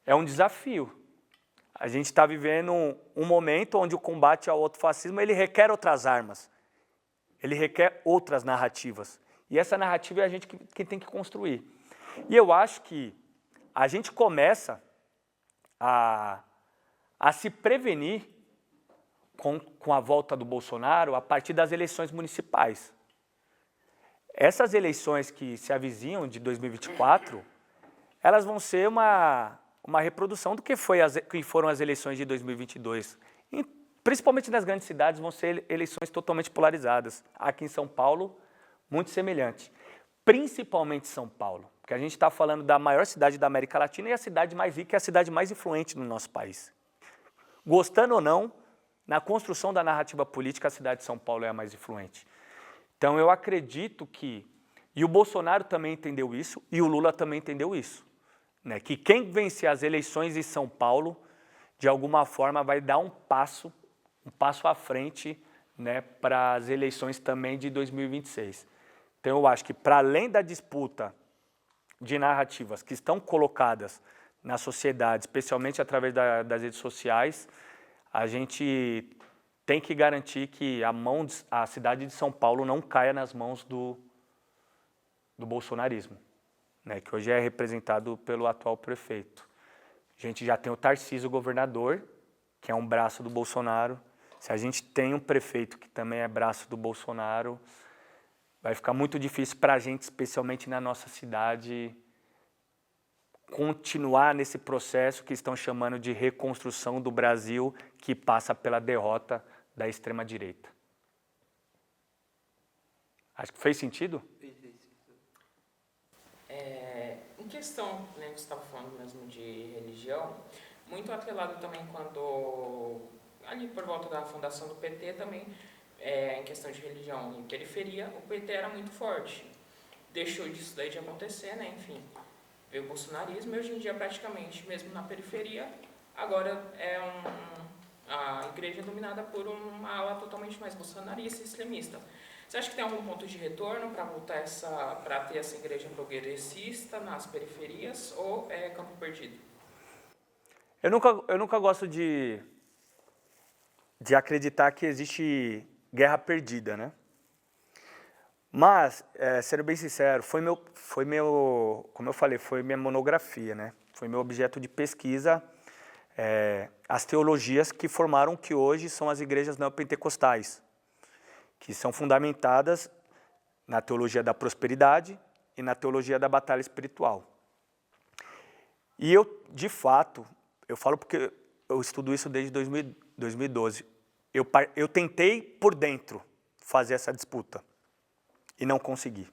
É um desafio. A gente está vivendo um momento onde o combate ao autofascismo ele requer outras armas. Ele requer outras narrativas. E essa narrativa é a gente que tem que construir. E eu acho que a gente começa a se prevenir com a volta do Bolsonaro a partir das eleições municipais. Essas eleições que se avizinham de 2024, elas vão ser uma reprodução do que foram as eleições de 2022. E, principalmente nas grandes cidades, vão ser eleições totalmente polarizadas. Aqui em São Paulo, muito semelhante. Principalmente São Paulo, porque a gente está falando da maior cidade da América Latina e a cidade mais rica e a cidade mais influente no nosso país. Gostando ou não, na construção da narrativa política, a cidade de São Paulo é a mais influente. Então, eu acredito e o Bolsonaro também entendeu isso, e o Lula também entendeu isso, né? Que quem vencer as eleições em São Paulo, de alguma forma, vai dar um passo à frente, né, para as eleições também de 2026. Então, eu acho que, para além da disputa de narrativas que estão colocadas na sociedade, especialmente através das redes sociais, a gente tem que garantir que a cidade de São Paulo não caia nas mãos do bolsonarismo, né, que hoje é representado pelo atual prefeito. A gente já tem o Tarcísio governador, que é um braço do Bolsonaro. Se a gente tem um prefeito que também é braço do Bolsonaro, vai ficar muito difícil para a gente, especialmente na nossa cidade, continuar nesse processo que estão chamando de reconstrução do Brasil, que passa pela derrota da extrema-direita. Acho que fez sentido? questão, né, que você estava falando mesmo de religião, muito atrelado também quando, ali por volta da fundação do PT também, em questão de religião em periferia, o PT era muito forte. Deixou disso daí de acontecer, né, enfim, veio o bolsonarismo e hoje em dia praticamente, mesmo na periferia, agora a igreja é dominada por uma ala totalmente mais bolsonarista e extremista. Você acha que tem algum ponto de retorno para voltar para ter essa igreja progressista nas periferias ou é campo perdido? Eu nunca gosto de acreditar que existe guerra perdida, né? Mas, sendo bem sincero, como eu falei, foi minha monografia, né? Foi meu objeto de pesquisa, as teologias que formaram o que hoje são as igrejas neopentecostais, que são fundamentadas na teologia da prosperidade e na teologia da batalha espiritual. E eu, de fato, eu falo porque eu estudo isso desde 2012, eu tentei por dentro fazer essa disputa e não consegui.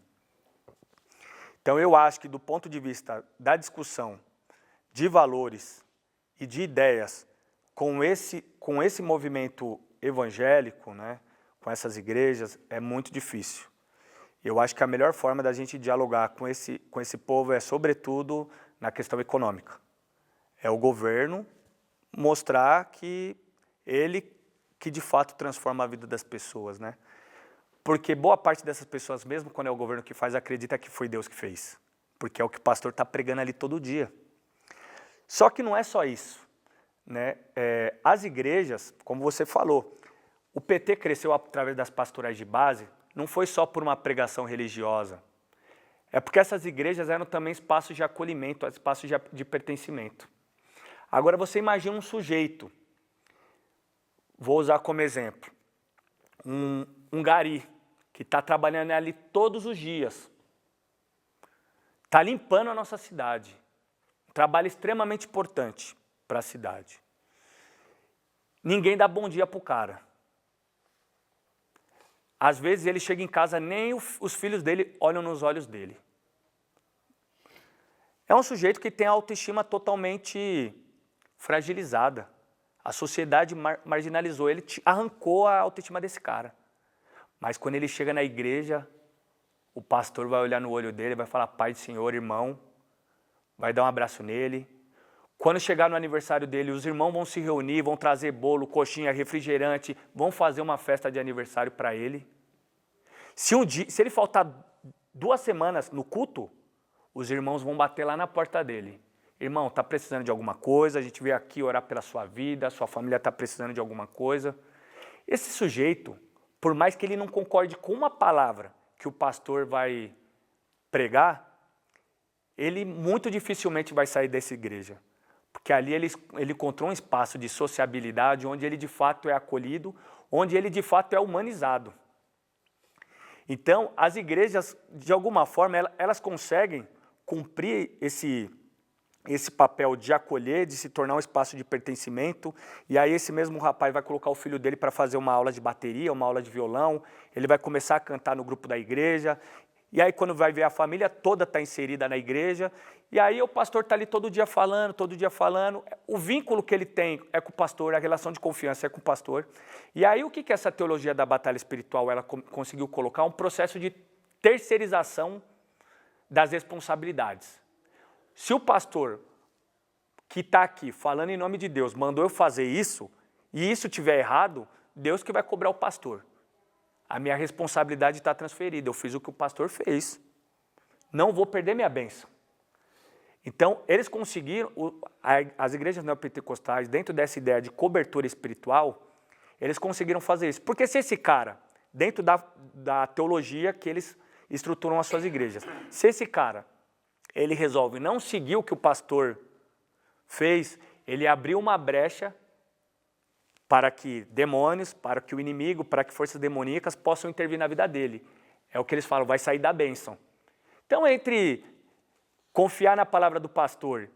Então eu acho que do ponto de vista da discussão de valores e de ideias com esse movimento evangélico, né, com essas igrejas, é muito difícil. Eu acho que a melhor forma da gente dialogar com esse povo é, sobretudo, na questão econômica. É o governo mostrar que ele que de fato transforma a vida das pessoas, né? Porque boa parte dessas pessoas, mesmo quando é o governo que faz, acredita que foi Deus que fez. Porque é o que o pastor está pregando ali todo dia. Só que não é só isso, né? As igrejas, como você falou, o PT cresceu através das pastorais de base, não foi só por uma pregação religiosa. É porque essas igrejas eram também espaços de acolhimento, espaços de pertencimento. Agora você imagina um sujeito, vou usar como exemplo, um gari, que está trabalhando ali todos os dias, está limpando a nossa cidade, um trabalho extremamente importante para a cidade. Ninguém dá bom dia para o cara. Às vezes ele chega em casa, nem os filhos dele olham nos olhos dele. É um sujeito que tem a autoestima totalmente fragilizada. A sociedade marginalizou ele, arrancou a autoestima desse cara. Mas quando ele chega na igreja, o pastor vai olhar no olho dele, vai falar, Pai do Senhor, irmão, vai dar um abraço nele. Quando chegar no aniversário dele, os irmãos vão se reunir, vão trazer bolo, coxinha, refrigerante, vão fazer uma festa de aniversário para ele. Se ele faltar 2 semanas no culto, os irmãos vão bater lá na porta dele. Irmão, está precisando de alguma coisa, a gente veio aqui orar pela sua vida, sua família está precisando de alguma coisa. Esse sujeito, por mais que ele não concorde com uma palavra que o pastor vai pregar, ele muito dificilmente vai sair dessa igreja. Porque ali ele encontrou um espaço de sociabilidade, onde ele de fato é acolhido, onde ele de fato é humanizado. Então, as igrejas, de alguma forma, elas conseguem cumprir esse papel de acolher, de se tornar um espaço de pertencimento, e aí esse mesmo rapaz vai colocar o filho dele para fazer uma aula de bateria, uma aula de violão, ele vai começar a cantar no grupo da igreja, e aí quando vai ver a família toda está inserida na igreja, e aí o pastor está ali todo dia falando, o vínculo que ele tem é com o pastor, a relação de confiança é com o pastor, e aí o que essa teologia da batalha espiritual ela conseguiu colocar? Um processo de terceirização das responsabilidades. Se o pastor que está aqui falando em nome de Deus mandou eu fazer isso, e isso estiver errado, Deus que vai cobrar o pastor. A minha responsabilidade está transferida, eu fiz o que o pastor fez. Não vou perder minha bênção. Então, eles conseguiram, as igrejas neopentecostais, dentro dessa ideia de cobertura espiritual, eles conseguiram fazer isso. Porque se esse cara, dentro da teologia que eles estruturam as suas igrejas, se esse cara ele resolve não seguir o que o pastor fez, ele abriu uma brecha para que demônios, para que o inimigo, para que forças demoníacas possam intervir na vida dele. É o que eles falam, vai sair da bênção. Então, entre confiar na palavra do pastor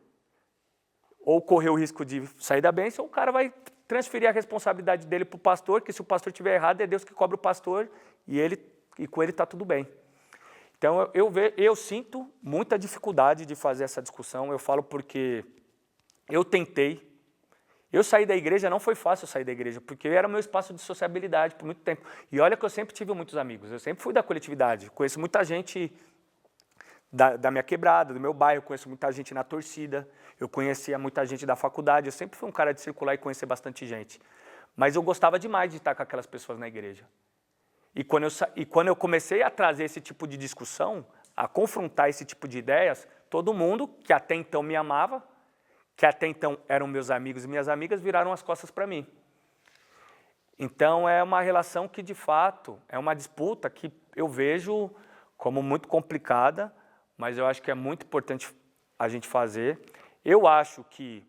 ou correr o risco de sair da bênção, o cara vai transferir a responsabilidade dele para o pastor, que se o pastor estiver errado, é Deus que cobra o pastor e com ele está tudo bem. Então, eu sinto muita dificuldade de fazer essa discussão. Eu falo porque eu tentei. Eu saí da igreja, não foi fácil sair da igreja, porque era o meu espaço de sociabilidade por muito tempo. E olha que eu sempre tive muitos amigos, eu sempre fui da coletividade. Conheço muita gente da minha quebrada, do meu bairro, conheço muita gente na torcida, eu conhecia muita gente da faculdade, eu sempre fui um cara de circular e conhecer bastante gente. Mas eu gostava demais de estar com aquelas pessoas na igreja. E quando eu comecei a trazer esse tipo de discussão, a confrontar esse tipo de ideias, todo mundo que até então me amava, que até então eram meus amigos e minhas amigas, viraram as costas para mim. Então é uma relação que, de fato, é uma disputa que eu vejo como muito complicada, mas eu acho que é muito importante a gente fazer. Eu acho que,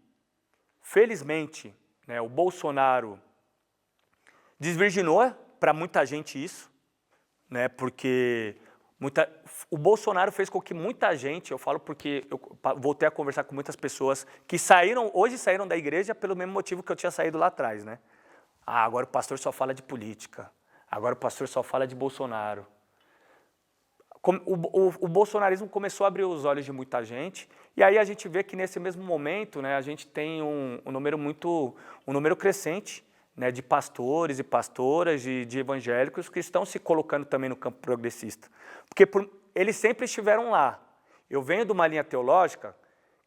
felizmente, né, o Bolsonaro desvirginou para muita gente isso, né, porque o Bolsonaro fez com que muita gente, eu falo porque eu voltei a conversar com muitas pessoas que hoje saíram da igreja pelo mesmo motivo que eu tinha saído lá atrás, né? Ah, agora o pastor só fala de política, agora o pastor só fala de Bolsonaro. O bolsonarismo começou a abrir os olhos de muita gente, e aí a gente vê que nesse mesmo momento, né, a gente tem um número crescente, né, de pastores e pastoras, de evangélicos que estão se colocando também no campo progressista. Porque eles sempre estiveram lá. Eu venho de uma linha teológica,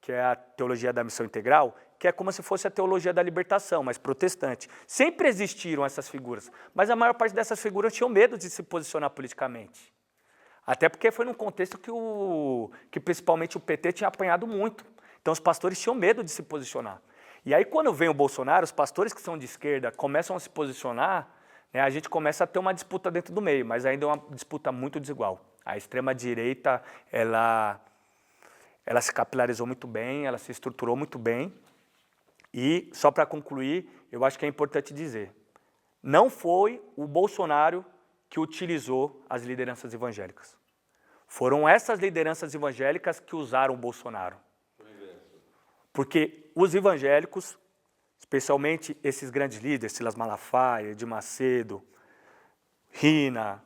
que é a teologia da missão integral, que é como se fosse a teologia da libertação, mas protestante. Sempre existiram essas figuras, mas a maior parte dessas figuras tinham medo de se posicionar politicamente. Até porque foi num contexto que principalmente o PT tinha apanhado muito. Então os pastores tinham medo de se posicionar. E aí quando vem o Bolsonaro, os pastores que são de esquerda começam a se posicionar, né, a gente começa a ter uma disputa dentro do meio, mas ainda é uma disputa muito desigual. A extrema-direita, ela se capilarizou muito bem, ela se estruturou muito bem. E, só para concluir, eu acho que é importante dizer, não foi o Bolsonaro que utilizou as lideranças evangélicas. Foram essas lideranças evangélicas que usaram o Bolsonaro. Porque os evangélicos, especialmente esses grandes líderes, Silas Malafaia, Edir Macedo, Rina,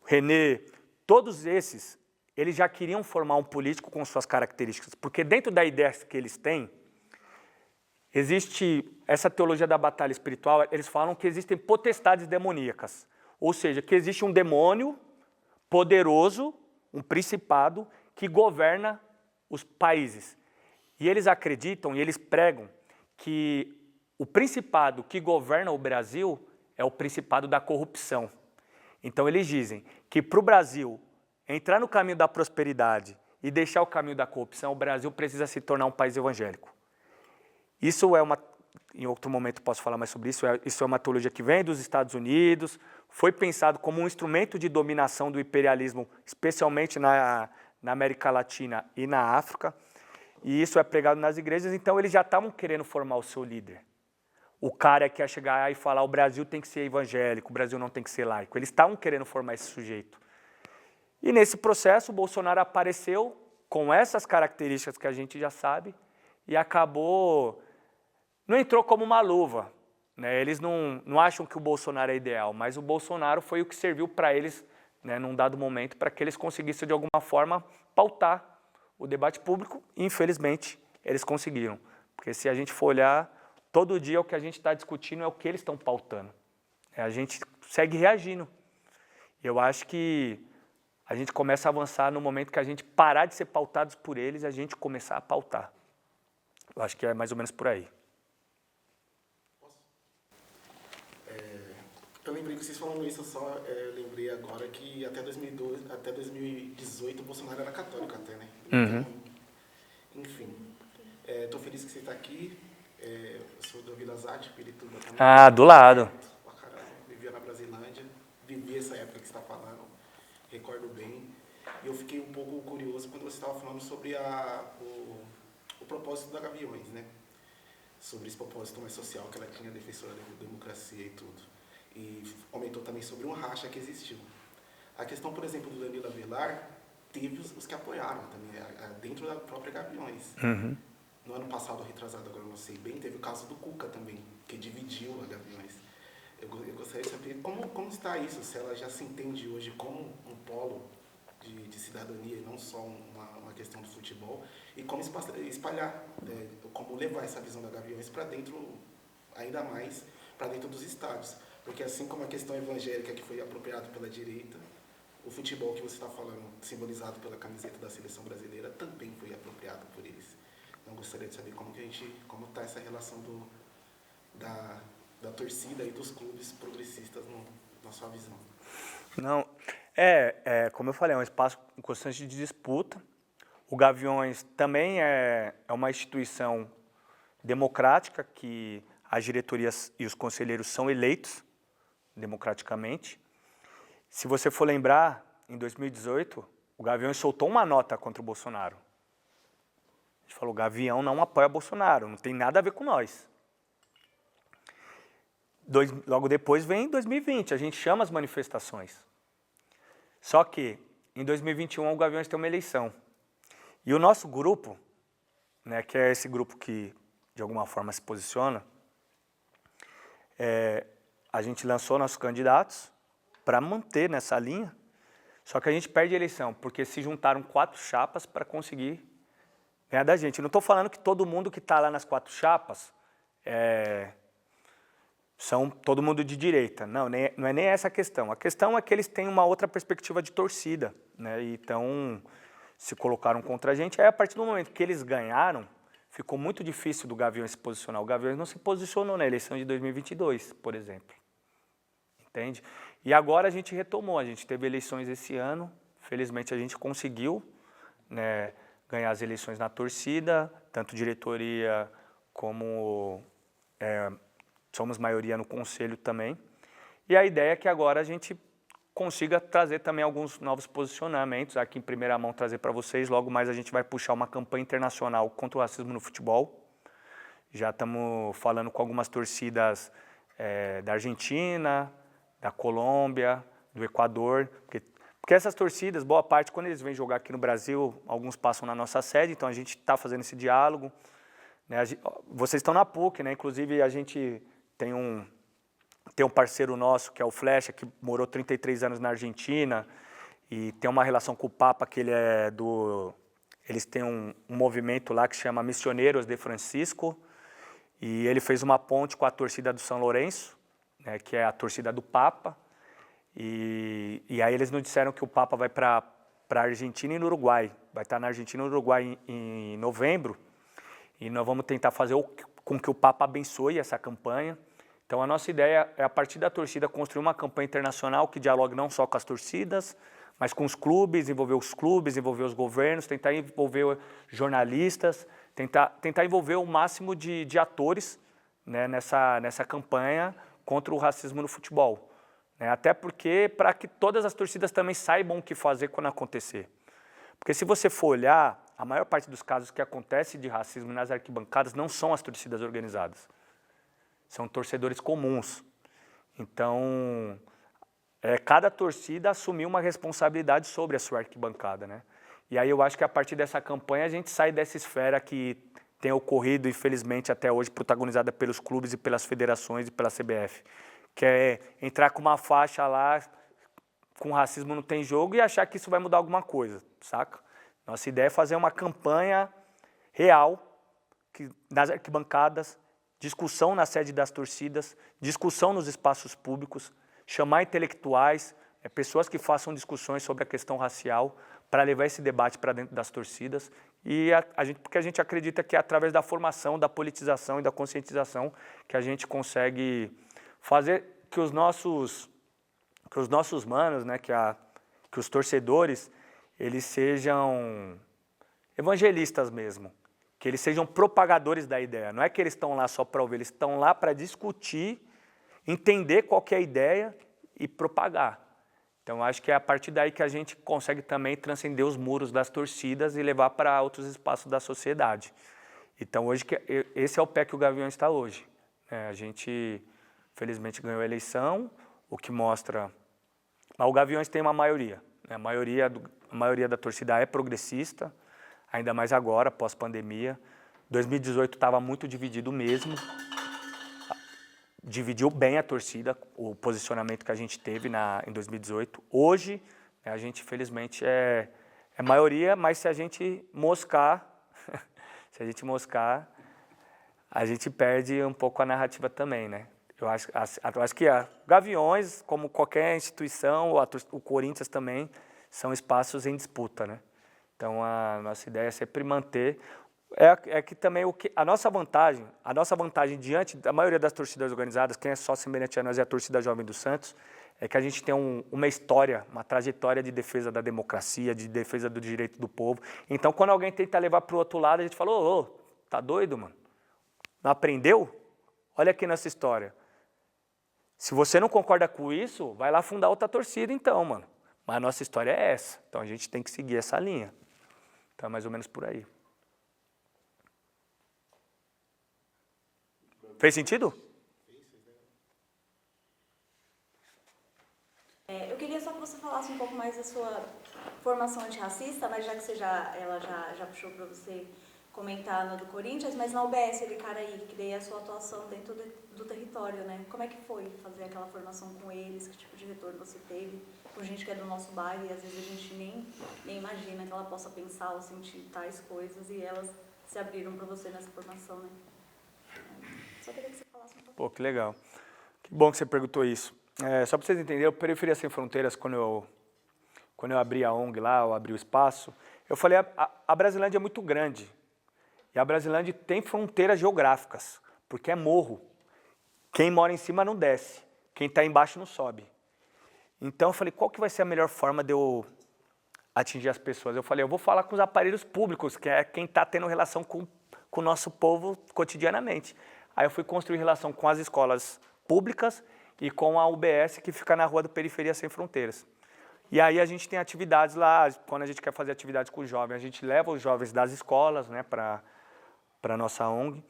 René, todos esses, eles já queriam formar um político com suas características, porque dentro da ideia que eles têm, existe essa teologia da batalha espiritual, eles falam que existem potestades demoníacas, ou seja, que existe um demônio poderoso, um principado, que governa os países. E eles acreditam e eles pregam que o principado que governa o Brasil é o principado da corrupção. Então eles dizem que para o Brasil entrar no caminho da prosperidade e deixar o caminho da corrupção, o Brasil precisa se tornar um país evangélico. Isso é em outro momento posso falar mais sobre isso, isso é uma teologia que vem dos Estados Unidos, foi pensado como um instrumento de dominação do imperialismo, especialmente na América Latina e na África, e isso é pregado nas igrejas, então eles já estavam querendo formar o seu líder. O cara que ia chegar e falar, o Brasil tem que ser evangélico, o Brasil não tem que ser laico. Eles estavam querendo formar esse sujeito. E nesse processo, o Bolsonaro apareceu com essas características que a gente já sabe e acabou, não entrou como uma luva, né? Eles não acham que o Bolsonaro é ideal, mas o Bolsonaro foi o que serviu para eles, né, num dado momento, para que eles conseguissem de alguma forma pautar o debate público, e infelizmente eles conseguiram. Porque se a gente for olhar, todo dia o que a gente está discutindo é o que eles estão pautando. A gente segue reagindo. E eu acho que a gente começa a avançar no momento que a gente parar de ser pautados por eles e a gente começar a pautar. Eu acho que é mais ou menos por aí. Eu lembrei que vocês falando isso, eu só lembrei agora que até 2018 o Bolsonaro era católico até, né? Então, enfim, estou feliz que você está aqui. Eu sou do Vila Zate, Pirituba também. Ah, do lado. Vivia na Brasilândia, vivi essa época que você está falando, recordo bem. E eu fiquei um pouco curioso quando você estava falando sobre o propósito da Gaviões, né? Sobre esse propósito mais social que ela tinha, defensora da democracia e tudo. E comentou também sobre um racha que existiu. A questão, por exemplo, do Danilo Avelar, teve os que apoiaram também, dentro da própria Gaviões. No ano passado, retrasado, agora eu não sei bem, teve o caso do Cuca também, que dividiu a Gaviões. Eu gostaria de saber como está isso, se ela já se entende hoje como um polo de cidadania e não só uma questão do futebol, e como espalhar, como levar essa visão da Gaviões para dentro, ainda mais para dentro dos estádios. Porque assim como a questão evangélica que foi apropriada pela direita, o futebol que você está falando, simbolizado pela camiseta da seleção brasileira, também foi apropriado por eles. Então gostaria de saber como está essa relação da torcida e dos clubes progressistas na sua visão. Não, como eu falei, é um espaço constante de disputa. O Gaviões também é uma instituição democrática que as diretorias e os conselheiros são eleitos democraticamente. Se você for lembrar, em 2018, o Gaviões soltou uma nota contra o Bolsonaro. A gente falou, o Gavião não apoia Bolsonaro, não tem nada a ver com nós. Logo depois vem 2020, a gente chama as manifestações. Só que, em 2021, o Gaviões tem uma eleição. E o nosso grupo, né, que é esse grupo que, de alguma forma, se posiciona, a gente lançou nossos candidatos para manter nessa linha, só que a gente perde a eleição, porque se juntaram 4 chapas para conseguir ganhar da gente. Eu não estou falando que todo mundo que está lá nas 4 chapas são todo mundo de direita. Não é nem essa a questão. A questão é que eles têm uma outra perspectiva de torcida, né? Então, se colocaram contra a gente. Aí, a partir do momento que eles ganharam, ficou muito difícil do Gaviões se posicionar. O Gaviões não se posicionou na eleição de 2022, por exemplo. Entende? E agora a gente retomou. A gente teve eleições esse ano. Felizmente, a gente conseguiu, né, ganhar as eleições na torcida, tanto diretoria como... somos maioria no conselho também. E a ideia é que agora a gente consiga trazer também alguns novos posicionamentos, aqui em primeira mão trazer para vocês. Logo mais a gente vai puxar uma campanha internacional contra o racismo no futebol. Já estamos falando com algumas torcidas da Argentina, da Colômbia, do Equador, porque essas torcidas, boa parte, quando eles vêm jogar aqui no Brasil, alguns passam na nossa sede, então a gente está fazendo esse diálogo. Né? Vocês estão na PUC, né? Inclusive a gente tem um parceiro nosso, que é o Flecha, que morou 33 anos na Argentina e tem uma relação com o Papa, que eles têm um movimento lá que chama Missioneiros de Francisco, e ele fez uma ponte com a torcida do São Lourenço, né, que é a torcida do Papa, e aí eles nos disseram que o Papa vai para a Argentina e no Uruguai, vai estar na Argentina e no Uruguai em novembro, e nós vamos tentar fazer com que o Papa abençoe essa campanha. Então, a nossa ideia é, a partir da torcida, construir uma campanha internacional que dialogue não só com as torcidas, mas com os clubes, envolver os governos, tentar envolver jornalistas, tentar envolver o máximo de atores, né, nessa campanha contra o racismo no futebol. Né? Até porque, para que todas as torcidas também saibam o que fazer quando acontecer. Porque se você for olhar, a maior parte dos casos que acontece de racismo nas arquibancadas não são as torcidas organizadas. São torcedores comuns. Então, cada torcida assumiu uma responsabilidade sobre a sua arquibancada, né? E aí eu acho que a partir dessa campanha a gente sai dessa esfera que tem ocorrido, infelizmente, até hoje, protagonizada pelos clubes e pelas federações e pela CBF, que é entrar com uma faixa lá, com racismo não tem jogo, e achar que isso vai mudar alguma coisa, saca? Nossa ideia é fazer uma campanha real, nas arquibancadas, discussão na sede das torcidas, discussão nos espaços públicos, chamar intelectuais, pessoas que façam discussões sobre a questão racial, para levar esse debate para dentro das torcidas, e porque a gente acredita que é através da formação, da politização e da conscientização que a gente consegue fazer que os nossos manos, né, que os torcedores, eles sejam evangelistas mesmo, que eles sejam propagadores da ideia. Não é que eles estão lá só para ouvir, eles estão lá para discutir, entender qual que é a ideia e propagar. Então, acho que é a partir daí que a gente consegue também transcender os muros das torcidas e levar para outros espaços da sociedade. Então, hoje, esse é o pé que o Gaviões está hoje. A gente, felizmente, ganhou a eleição, o que mostra... Mas o Gaviões tem uma maioria. Né? A maioria da torcida é progressista, ainda mais agora, pós-pandemia. 2018 estava muito dividido mesmo. dividiu bem a torcida, o posicionamento que a gente teve em 2018. Hoje, a gente, infelizmente, é maioria, mas se a gente moscar, a gente perde um pouco a narrativa também, né? Eu acho que a Gaviões, como qualquer instituição, o Corinthians também, são espaços em disputa, né? Então, a nossa ideia é sempre manter. É que também a nossa vantagem diante da maioria das torcidas organizadas, quem é só semelhante a nós é a torcida Jovem do Santos, é que a gente tem uma história, uma trajetória de defesa da democracia, de defesa do direito do povo. Então, quando alguém tenta levar para o outro lado, a gente fala, ô, tá doido, mano? Não aprendeu? Olha aqui nessa história. Se você não concorda com isso, vai lá fundar outra torcida então, mano. Mas a nossa história é essa. Então, a gente tem que seguir essa linha. Então, é mais ou menos por aí. Fez sentido? Eu queria só que você falasse um pouco mais da sua formação antirracista, mas já que ela já puxou para você comentar no do Corinthians, mas na UBS de Caraí, que daí é a sua atuação dentro do território, né? Como é que foi fazer aquela formação com eles? Que tipo de retorno você teve? Com gente que é do nosso bairro e às vezes a gente nem imagina que ela possa pensar ou sentir tais coisas e elas se abriram para você nessa formação, né? Só queria que você falasse um pouco. Pô, que legal. Que bom que você perguntou isso. Só para vocês entenderem, o Periferia Sem Fronteiras, quando eu abri a ONG lá, eu abri o espaço, eu falei, a Brasilândia é muito grande. E a Brasilândia tem fronteiras geográficas, porque é morro. Quem mora em cima não desce, quem está embaixo não sobe. Então eu falei, qual que vai ser a melhor forma de eu atingir as pessoas? Eu falei, eu vou falar com os aparelhos públicos, que é quem está tendo relação com o nosso povo cotidianamente. Aí eu fui construir relação com as escolas públicas e com a UBS, que fica na rua do Periferia Sem Fronteiras. E aí a gente tem atividades lá, quando a gente quer fazer atividades com os jovens, a gente leva os jovens das escolas, né, para a nossa ONG.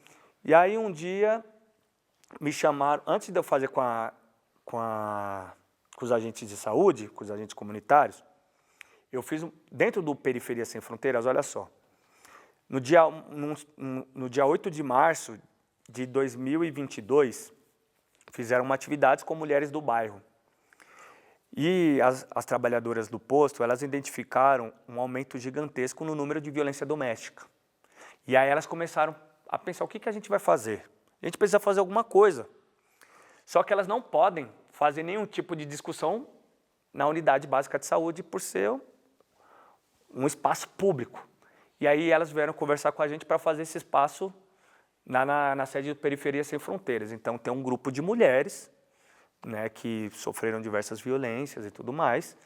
E aí um dia me chamaram, antes de eu fazer com os agentes de saúde, com os agentes comunitários, eu fiz, dentro do Periferia Sem Fronteiras, olha só, no dia 8 de março de 2022, fizeram uma atividade com mulheres do bairro. E as trabalhadoras do posto, elas identificaram um aumento gigantesco no número de violência doméstica. E aí elas começaram a pensar, o que a gente vai fazer? A gente precisa fazer alguma coisa. Só que elas não podem fazer nenhum tipo de discussão na unidade básica de saúde por ser um espaço público. E aí elas vieram conversar com a gente para fazer esse espaço na sede do Periferia Sem Fronteiras. Então tem um grupo de mulheres, né, que sofreram diversas violências e tudo mais,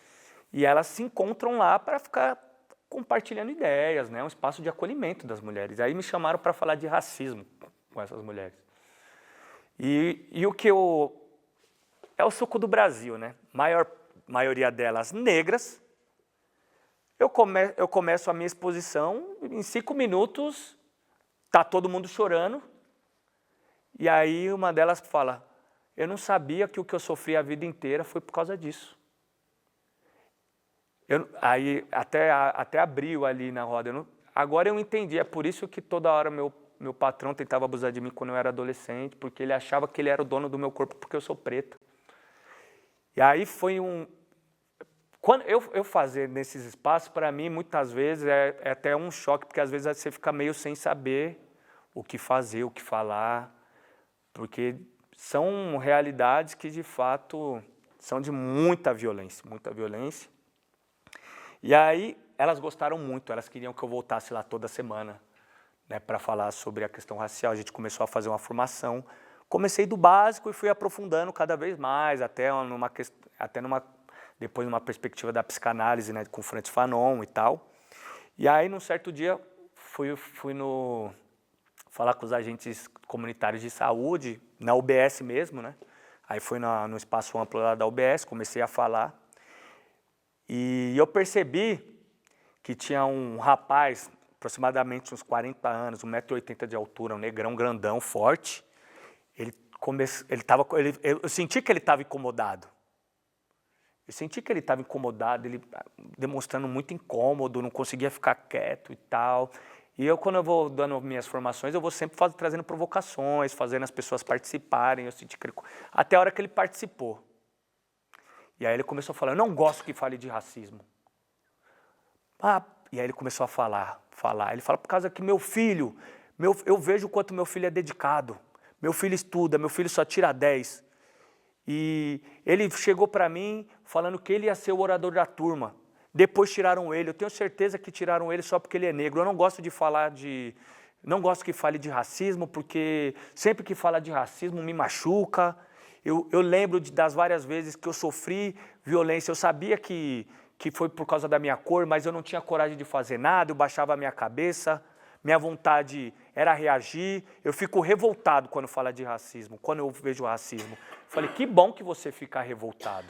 e elas se encontram lá para ficar compartilhando ideias, né, um espaço de acolhimento das mulheres. Aí me chamaram para falar de racismo com essas mulheres. E o que é o suco do Brasil, né? Maioria delas negras. Eu começo a minha exposição, em 5 minutos, tá todo mundo chorando, e aí uma delas fala, eu não sabia que o que eu sofri a vida inteira foi por causa disso. Aí até abriu ali na roda. Agora eu entendi, é por isso que toda hora meu patrão tentava abusar de mim quando eu era adolescente, porque ele achava que ele era o dono do meu corpo porque eu sou preta. E aí foi Quando eu fazer nesses espaços, para mim, muitas vezes, é até um choque, porque às vezes você fica meio sem saber o que fazer, o que falar, porque são realidades que, de fato, são de muita violência, muita violência. E aí, elas gostaram muito, elas queriam que eu voltasse lá toda semana, né, para falar sobre a questão racial. A gente começou a fazer uma formação. Comecei do básico e fui aprofundando cada vez mais, depois numa perspectiva da psicanálise, né, com Frantz Fanon e tal. E aí, num certo dia, fui falar com os agentes comunitários de saúde, na UBS mesmo, né? Aí fui no espaço amplo lá da UBS, comecei a falar. E eu percebi que tinha um rapaz, aproximadamente uns 40 anos, 1,80 m de altura, um negrão grandão, forte. Eu senti que ele estava incomodado. Ele demonstrando muito incômodo, não conseguia ficar quieto e tal. E eu, quando eu vou dando minhas formações, eu vou sempre trazendo provocações, fazendo as pessoas participarem. Eu senti que até a hora que ele participou. E aí ele começou a falar, eu não gosto que fale de racismo. E aí ele começou a falar. Ele fala, por causa que meu filho, eu vejo o quanto meu filho é dedicado. Meu filho estuda, meu filho só tira 10. E ele chegou para mim falando que ele ia ser o orador da turma. Depois tiraram ele. Eu tenho certeza que tiraram ele só porque ele é negro. Eu não gosto de não gosto que fale de racismo, porque sempre que fala de racismo me machuca. Eu lembro das várias vezes que eu sofri violência. Eu sabia que foi por causa da minha cor, mas eu não tinha coragem de fazer nada. Eu baixava a minha cabeça. Minha vontade era reagir. Eu fico revoltado quando fala de racismo, quando eu vejo racismo. Falei, que bom que você fica revoltado.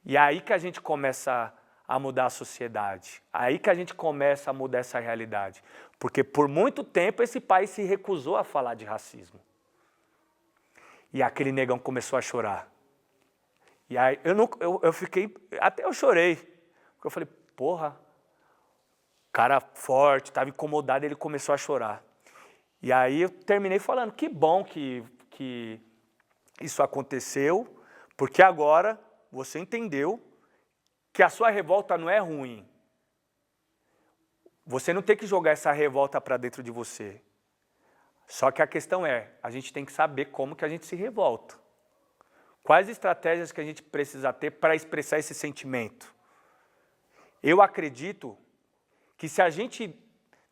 E é aí que a gente começa a mudar a sociedade. Aí que a gente começa a mudar essa realidade. Porque por muito tempo esse país se recusou a falar de racismo. E aquele negão começou a chorar. E aí eu fiquei, até eu chorei. Porque eu falei, porra, cara forte, estava incomodado, ele começou a chorar. E aí eu terminei falando, que bom que isso aconteceu, porque agora você entendeu que a sua revolta não é ruim. Você não tem que jogar essa revolta para dentro de você. Só que a questão é, a gente tem que saber como que a gente se revolta. Quais estratégias que a gente precisa ter para expressar esse sentimento? Eu acredito que se a gente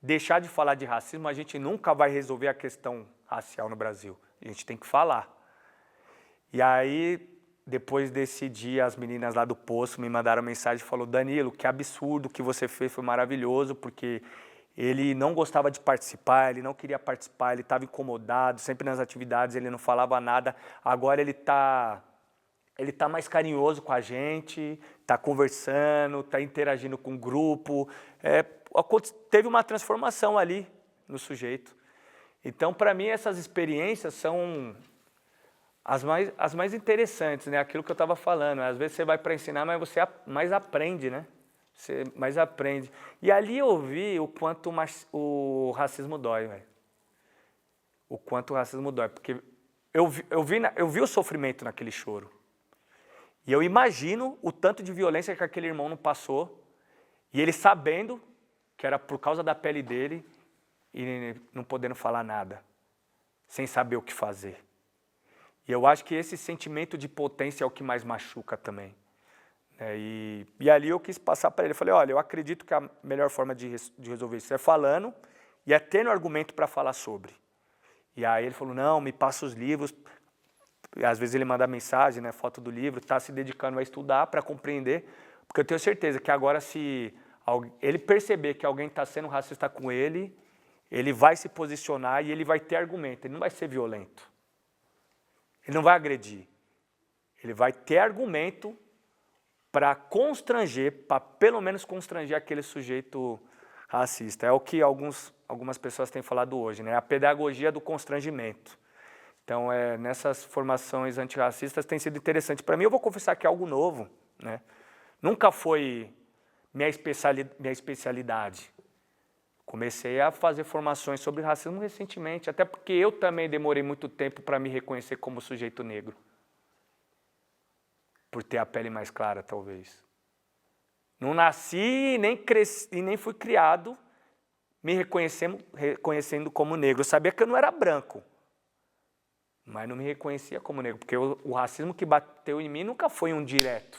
deixar de falar de racismo, a gente nunca vai resolver a questão racial no Brasil. A gente tem que falar. E aí, depois desse dia, as meninas lá do poço me mandaram mensagem e falaram, Danilo, que absurdo que você fez, foi maravilhoso, porque ele não gostava de participar, ele não queria participar, ele estava incomodado, sempre nas atividades ele não falava nada. Agora ele tá mais carinhoso com a gente, está conversando, está interagindo com o grupo. Teve uma transformação ali no sujeito. Então, para mim, essas experiências são as mais interessantes, né? Aquilo que eu estava falando. Às vezes você vai para ensinar, mas você mais aprende, né? Você mais aprende. E ali eu vi o quanto o racismo dói, velho. O quanto o racismo dói. Porque eu vi o sofrimento naquele choro. E eu imagino o tanto de violência que aquele irmão não passou. E ele sabendo que era por causa da pele dele e não podendo falar nada. Sem saber o que fazer. E eu acho que esse sentimento de potência é o que mais machuca também. E ali eu quis passar para ele. Eu falei, olha, eu acredito que a melhor forma de resolver isso é falando e é tendo argumento para falar sobre. E aí ele falou, não, me passa os livros. E às vezes ele manda mensagem, né, foto do livro, está se dedicando a estudar para compreender. Porque eu tenho certeza que agora se ele perceber que alguém está sendo racista com ele vai se posicionar e ele vai ter argumento. Ele não vai ser violento. Ele não vai agredir. Ele vai ter argumento para constranger, para pelo menos constranger aquele sujeito racista. É o que algumas pessoas têm falado hoje, né? A pedagogia do constrangimento. Então, nessas formações antirracistas tem sido interessante. Para mim, eu vou confessar que é algo novo, né? Nunca foi minha especialidade. Comecei a fazer formações sobre racismo recentemente, até porque eu também demorei muito tempo para me reconhecer como sujeito negro. Por ter a pele mais clara, talvez. Não nasci nem cresci, e nem fui criado me reconhecendo como negro. Eu sabia que eu não era branco, mas não me reconhecia como negro, porque o racismo que bateu em mim nunca foi um direto,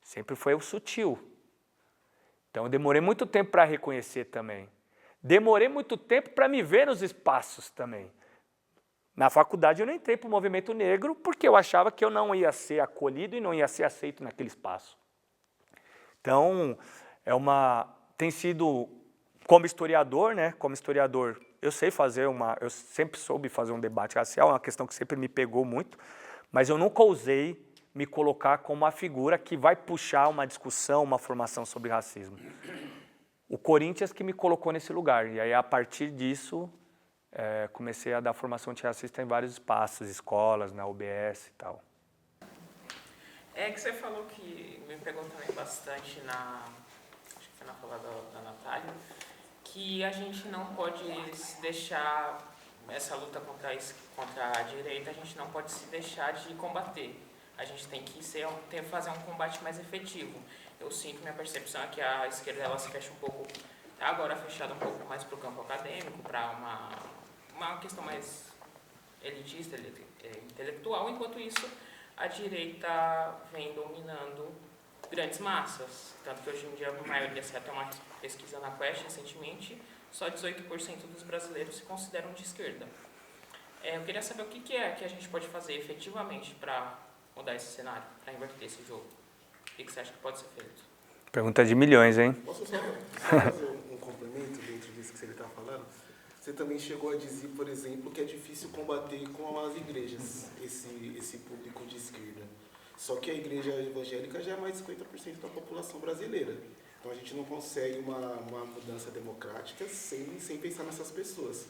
sempre foi o sutil. Então eu demorei muito tempo para reconhecer também. Demorei muito tempo para me ver nos espaços também. Na faculdade eu não entrei para o movimento negro porque eu achava que eu não ia ser acolhido e não ia ser aceito naquele espaço. Então, tem sido, como historiador, né? Como historiador, eu sempre soube fazer um debate racial, é uma questão que sempre me pegou muito, mas eu nunca ousei me colocar como a figura que vai puxar uma discussão, uma formação sobre racismo. O Corinthians que me colocou nesse lugar, e aí a partir disso comecei a dar formação antirracista em vários espaços, escolas, na UBS e tal. É que você falou que me pegou também bastante acho que foi na fala da Natália, que que a gente não pode se deixar, essa luta contra a direita, a gente não pode se deixar de combater. A gente tem que fazer um combate mais efetivo. Eu sinto, minha percepção é que a esquerda ela se fecha um pouco, está agora fechada um pouco mais para o campo acadêmico, para uma questão mais elitista, intelectual, enquanto isso a direita vem dominando grandes massas. Tanto que hoje em dia a maioria, se até uma pesquisa na Quest recentemente, só 18% dos brasileiros se consideram de esquerda. Eu queria saber o que é que a gente pode fazer efetivamente para mudar esse cenário, para inverter esse jogo. O que você acha que pode ser feito? Pergunta de milhões, hein? Posso só fazer um complemento dentro disso que você está falando? Você também chegou a dizer, por exemplo, que é difícil combater com as igrejas, esse público de esquerda. Só que a igreja evangélica já é mais de 50% da população brasileira. Então a gente não consegue uma mudança democrática sem pensar nessas pessoas.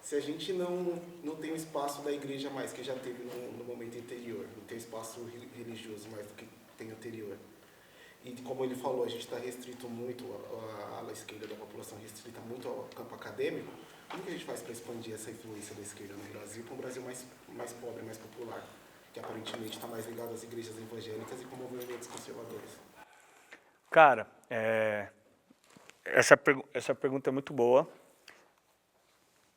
Se a gente não tem o espaço da igreja mais, que já teve no momento anterior, não tem espaço religioso mais do que tem anterior. E como ele falou, a gente está restrito muito, a ala esquerda da população restrita muito ao campo acadêmico. Como que a gente faz para expandir essa influência da esquerda no Brasil para um Brasil mais pobre, mais popular, que aparentemente está mais ligado às igrejas evangélicas e com movimentos conservadores? Cara, essa pergunta é muito boa.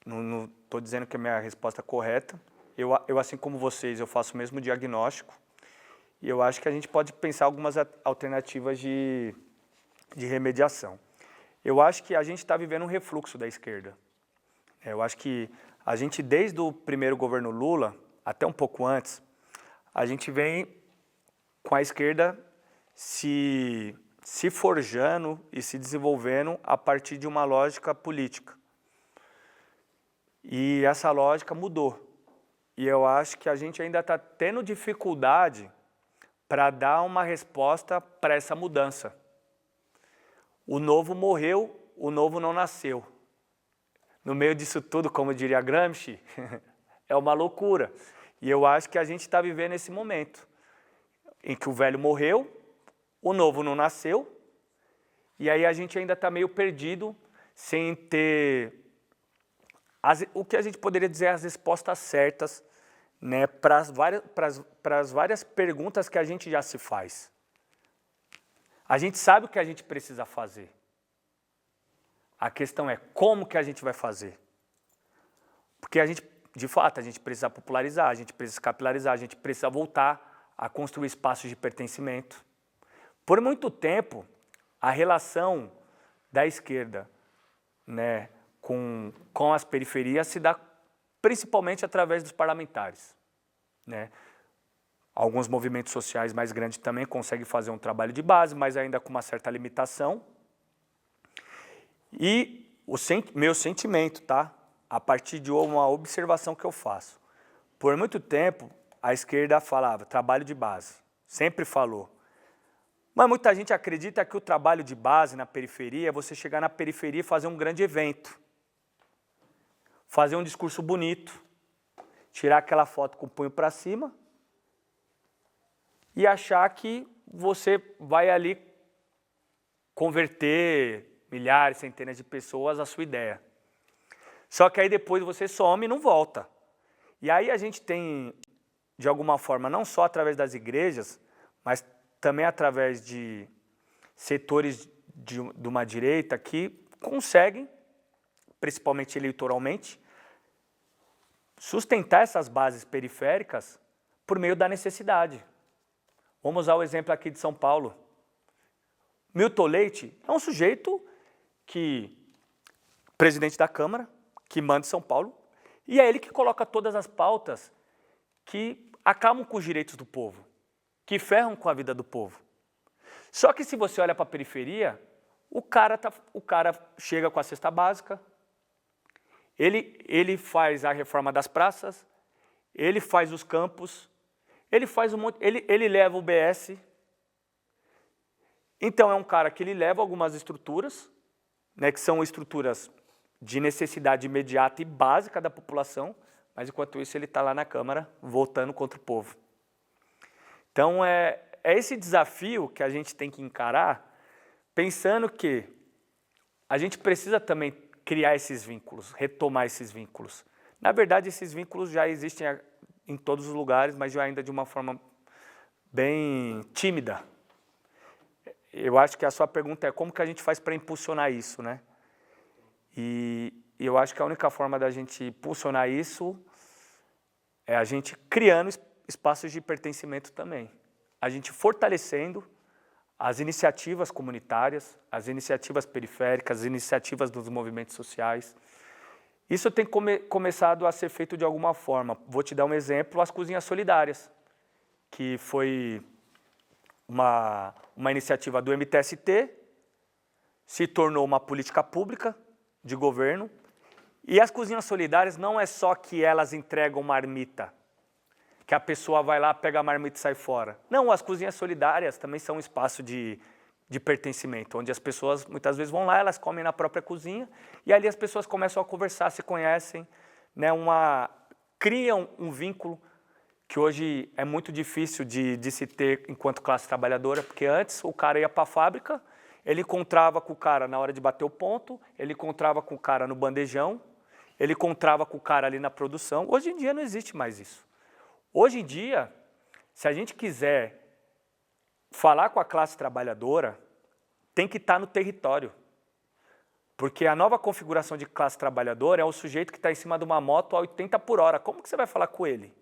Não estou dizendo que é a minha resposta correta. Eu, assim como vocês, eu faço o mesmo diagnóstico. E eu acho que a gente pode pensar algumas alternativas de remediação. Eu acho que a gente está vivendo um refluxo da esquerda. Eu acho que a gente, desde o primeiro governo Lula, até um pouco antes, a gente vem com a esquerda se forjando e se desenvolvendo a partir de uma lógica política. E essa lógica mudou. E eu acho que a gente ainda está tendo dificuldade para dar uma resposta para essa mudança. O novo morreu, o novo não nasceu. No meio disso tudo, como diria Gramsci, é uma loucura. E eu acho que a gente está vivendo esse momento em que o velho morreu, o novo não nasceu, e aí a gente ainda está meio perdido, sem ter o que a gente poderia dizer as respostas certas, né, para as várias perguntas que a gente já se faz. A gente sabe o que a gente precisa fazer. A questão é como que a gente vai fazer. Porque a gente, de fato, a gente precisa popularizar, a gente precisa capilarizar, a gente precisa voltar a construir espaços de pertencimento. Por muito tempo, a relação da esquerda, né, com as periferias se dá principalmente através dos parlamentares, né? Alguns movimentos sociais mais grandes também conseguem fazer um trabalho de base, mas ainda com uma certa limitação. E meu sentimento, tá? A partir de uma observação que eu faço. Por muito tempo, a esquerda falava trabalho de base, sempre falou. Mas muita gente acredita que o trabalho de base na periferia é você chegar na periferia e fazer um grande evento. Fazer um discurso bonito, tirar aquela foto com o punho para cima e achar que você vai ali converter milhares, centenas de pessoas à sua ideia. Só que aí depois você some e não volta. E aí a gente tem, de alguma forma, não só através das igrejas, mas também através de setores de uma direita que conseguem, principalmente eleitoralmente, sustentar essas bases periféricas por meio da necessidade. Vamos usar o exemplo aqui de São Paulo. Milton Leite é um sujeito presidente da Câmara, que manda em São Paulo, e é ele que coloca todas as pautas que acabam com os direitos do povo, que ferram com a vida do povo. Só que se você olha para a periferia, o cara chega com a cesta básica, ele faz a reforma das praças, ele faz os campos, ele faz um monte, ele leva o BS. Então é um cara que ele leva algumas estruturas, né, que são estruturas de necessidade imediata e básica da população, mas enquanto isso ele está lá na Câmara votando contra o povo. Então é esse desafio que a gente tem que encarar, pensando que a gente precisa também criar esses vínculos, retomar esses vínculos. Na verdade, esses vínculos já existem em todos os lugares, mas já ainda de uma forma bem tímida. Eu acho que a sua pergunta é como que a gente faz para impulsionar isso, né? E eu acho que a única forma da gente impulsionar isso é a gente criando espaços de pertencimento também. A gente fortalecendo as iniciativas comunitárias, as iniciativas periféricas, as iniciativas dos movimentos sociais. Isso tem começado a ser feito de alguma forma. Vou te dar um exemplo, as cozinhas solidárias, que foi uma iniciativa do MTST, se tornou uma política pública de governo, e as cozinhas solidárias não é só que elas entregam marmita, que a pessoa vai lá, pega a marmita e sai fora. Não, as cozinhas solidárias também são um espaço de pertencimento, onde as pessoas muitas vezes vão lá, elas comem na própria cozinha, e ali as pessoas começam a conversar, se conhecem, né, criam um vínculo que hoje é muito difícil de se ter enquanto classe trabalhadora, porque antes o cara ia para a fábrica, ele encontrava com o cara na hora de bater o ponto, ele encontrava com o cara no bandejão, ele encontrava com o cara ali na produção. Hoje em dia não existe mais isso. Hoje em dia, se a gente quiser falar com a classe trabalhadora, tem que estar no território. Porque a nova configuração de classe trabalhadora é o sujeito que está em cima de uma moto a 80 por hora. Como que você vai falar com ele?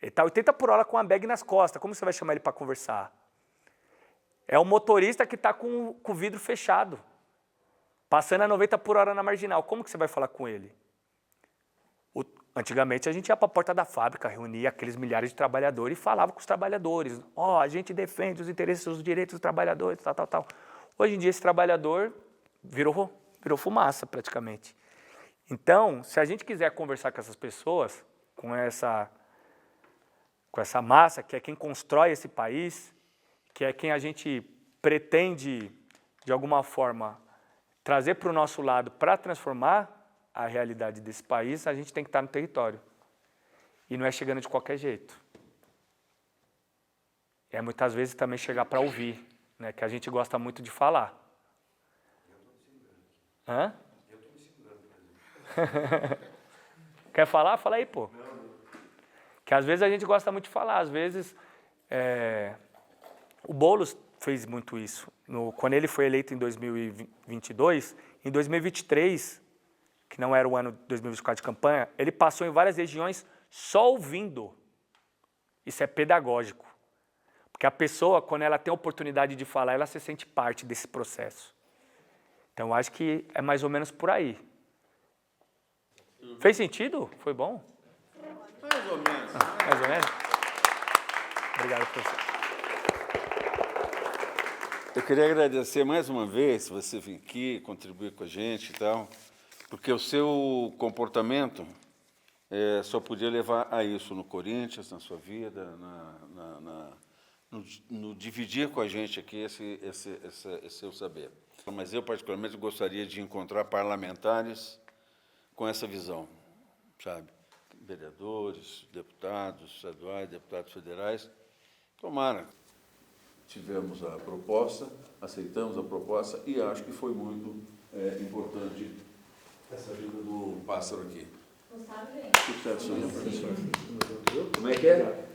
Ele está a 80 por hora com uma bag nas costas. Como você vai chamar ele para conversar? É o motorista que está com o vidro fechado, passando a 90 por hora na marginal. Como que você vai falar com ele? Antigamente a gente ia para a porta da fábrica, reunia aqueles milhares de trabalhadores e falava com os trabalhadores. A gente defende os interesses, os direitos dos trabalhadores, tal. Hoje em dia esse trabalhador virou fumaça praticamente. Então, se a gente quiser conversar com essas pessoas, com essa massa, que é quem constrói esse país, que é quem a gente pretende, de alguma forma, trazer para o nosso lado para transformar a realidade desse país, a gente tem que estar no território. E não é chegando de qualquer jeito. É muitas vezes também chegar para ouvir, né, que a gente gosta muito de falar. Hã? Eu estou me segurando. Quer falar? Fala aí, pô. Que às vezes a gente gosta muito de falar, às vezes o Boulos fez muito isso. Quando ele foi eleito em 2022, em 2023, que não era o ano de 2024 de campanha, ele passou em várias regiões só ouvindo. Isso é pedagógico. Porque a pessoa, quando ela tem a oportunidade de falar, ela se sente parte desse processo. Então, acho que é mais ou menos por aí. Fez sentido? Foi bom? Mais ou menos. Mais ou menos? Obrigado, professor. Eu queria agradecer mais uma vez você vir aqui, contribuir com a gente e tal, porque o seu comportamento só podia levar a isso no Corinthians, na sua vida, no dividir com a gente aqui esse seu saber. Mas eu, particularmente, gostaria de encontrar parlamentares com essa visão, sabe? Vereadores, deputados estaduais, deputados federais. Tomara. Tivemos a proposta, aceitamos a proposta e acho que foi muito importante essa vida do pássaro aqui. Gostaram, gente? Sucesso, senhor professor. Como é que é?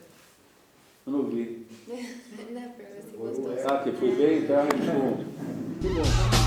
Eu não vi. Não, pra você gostou. Ah, que foi bem, tá? Que bom.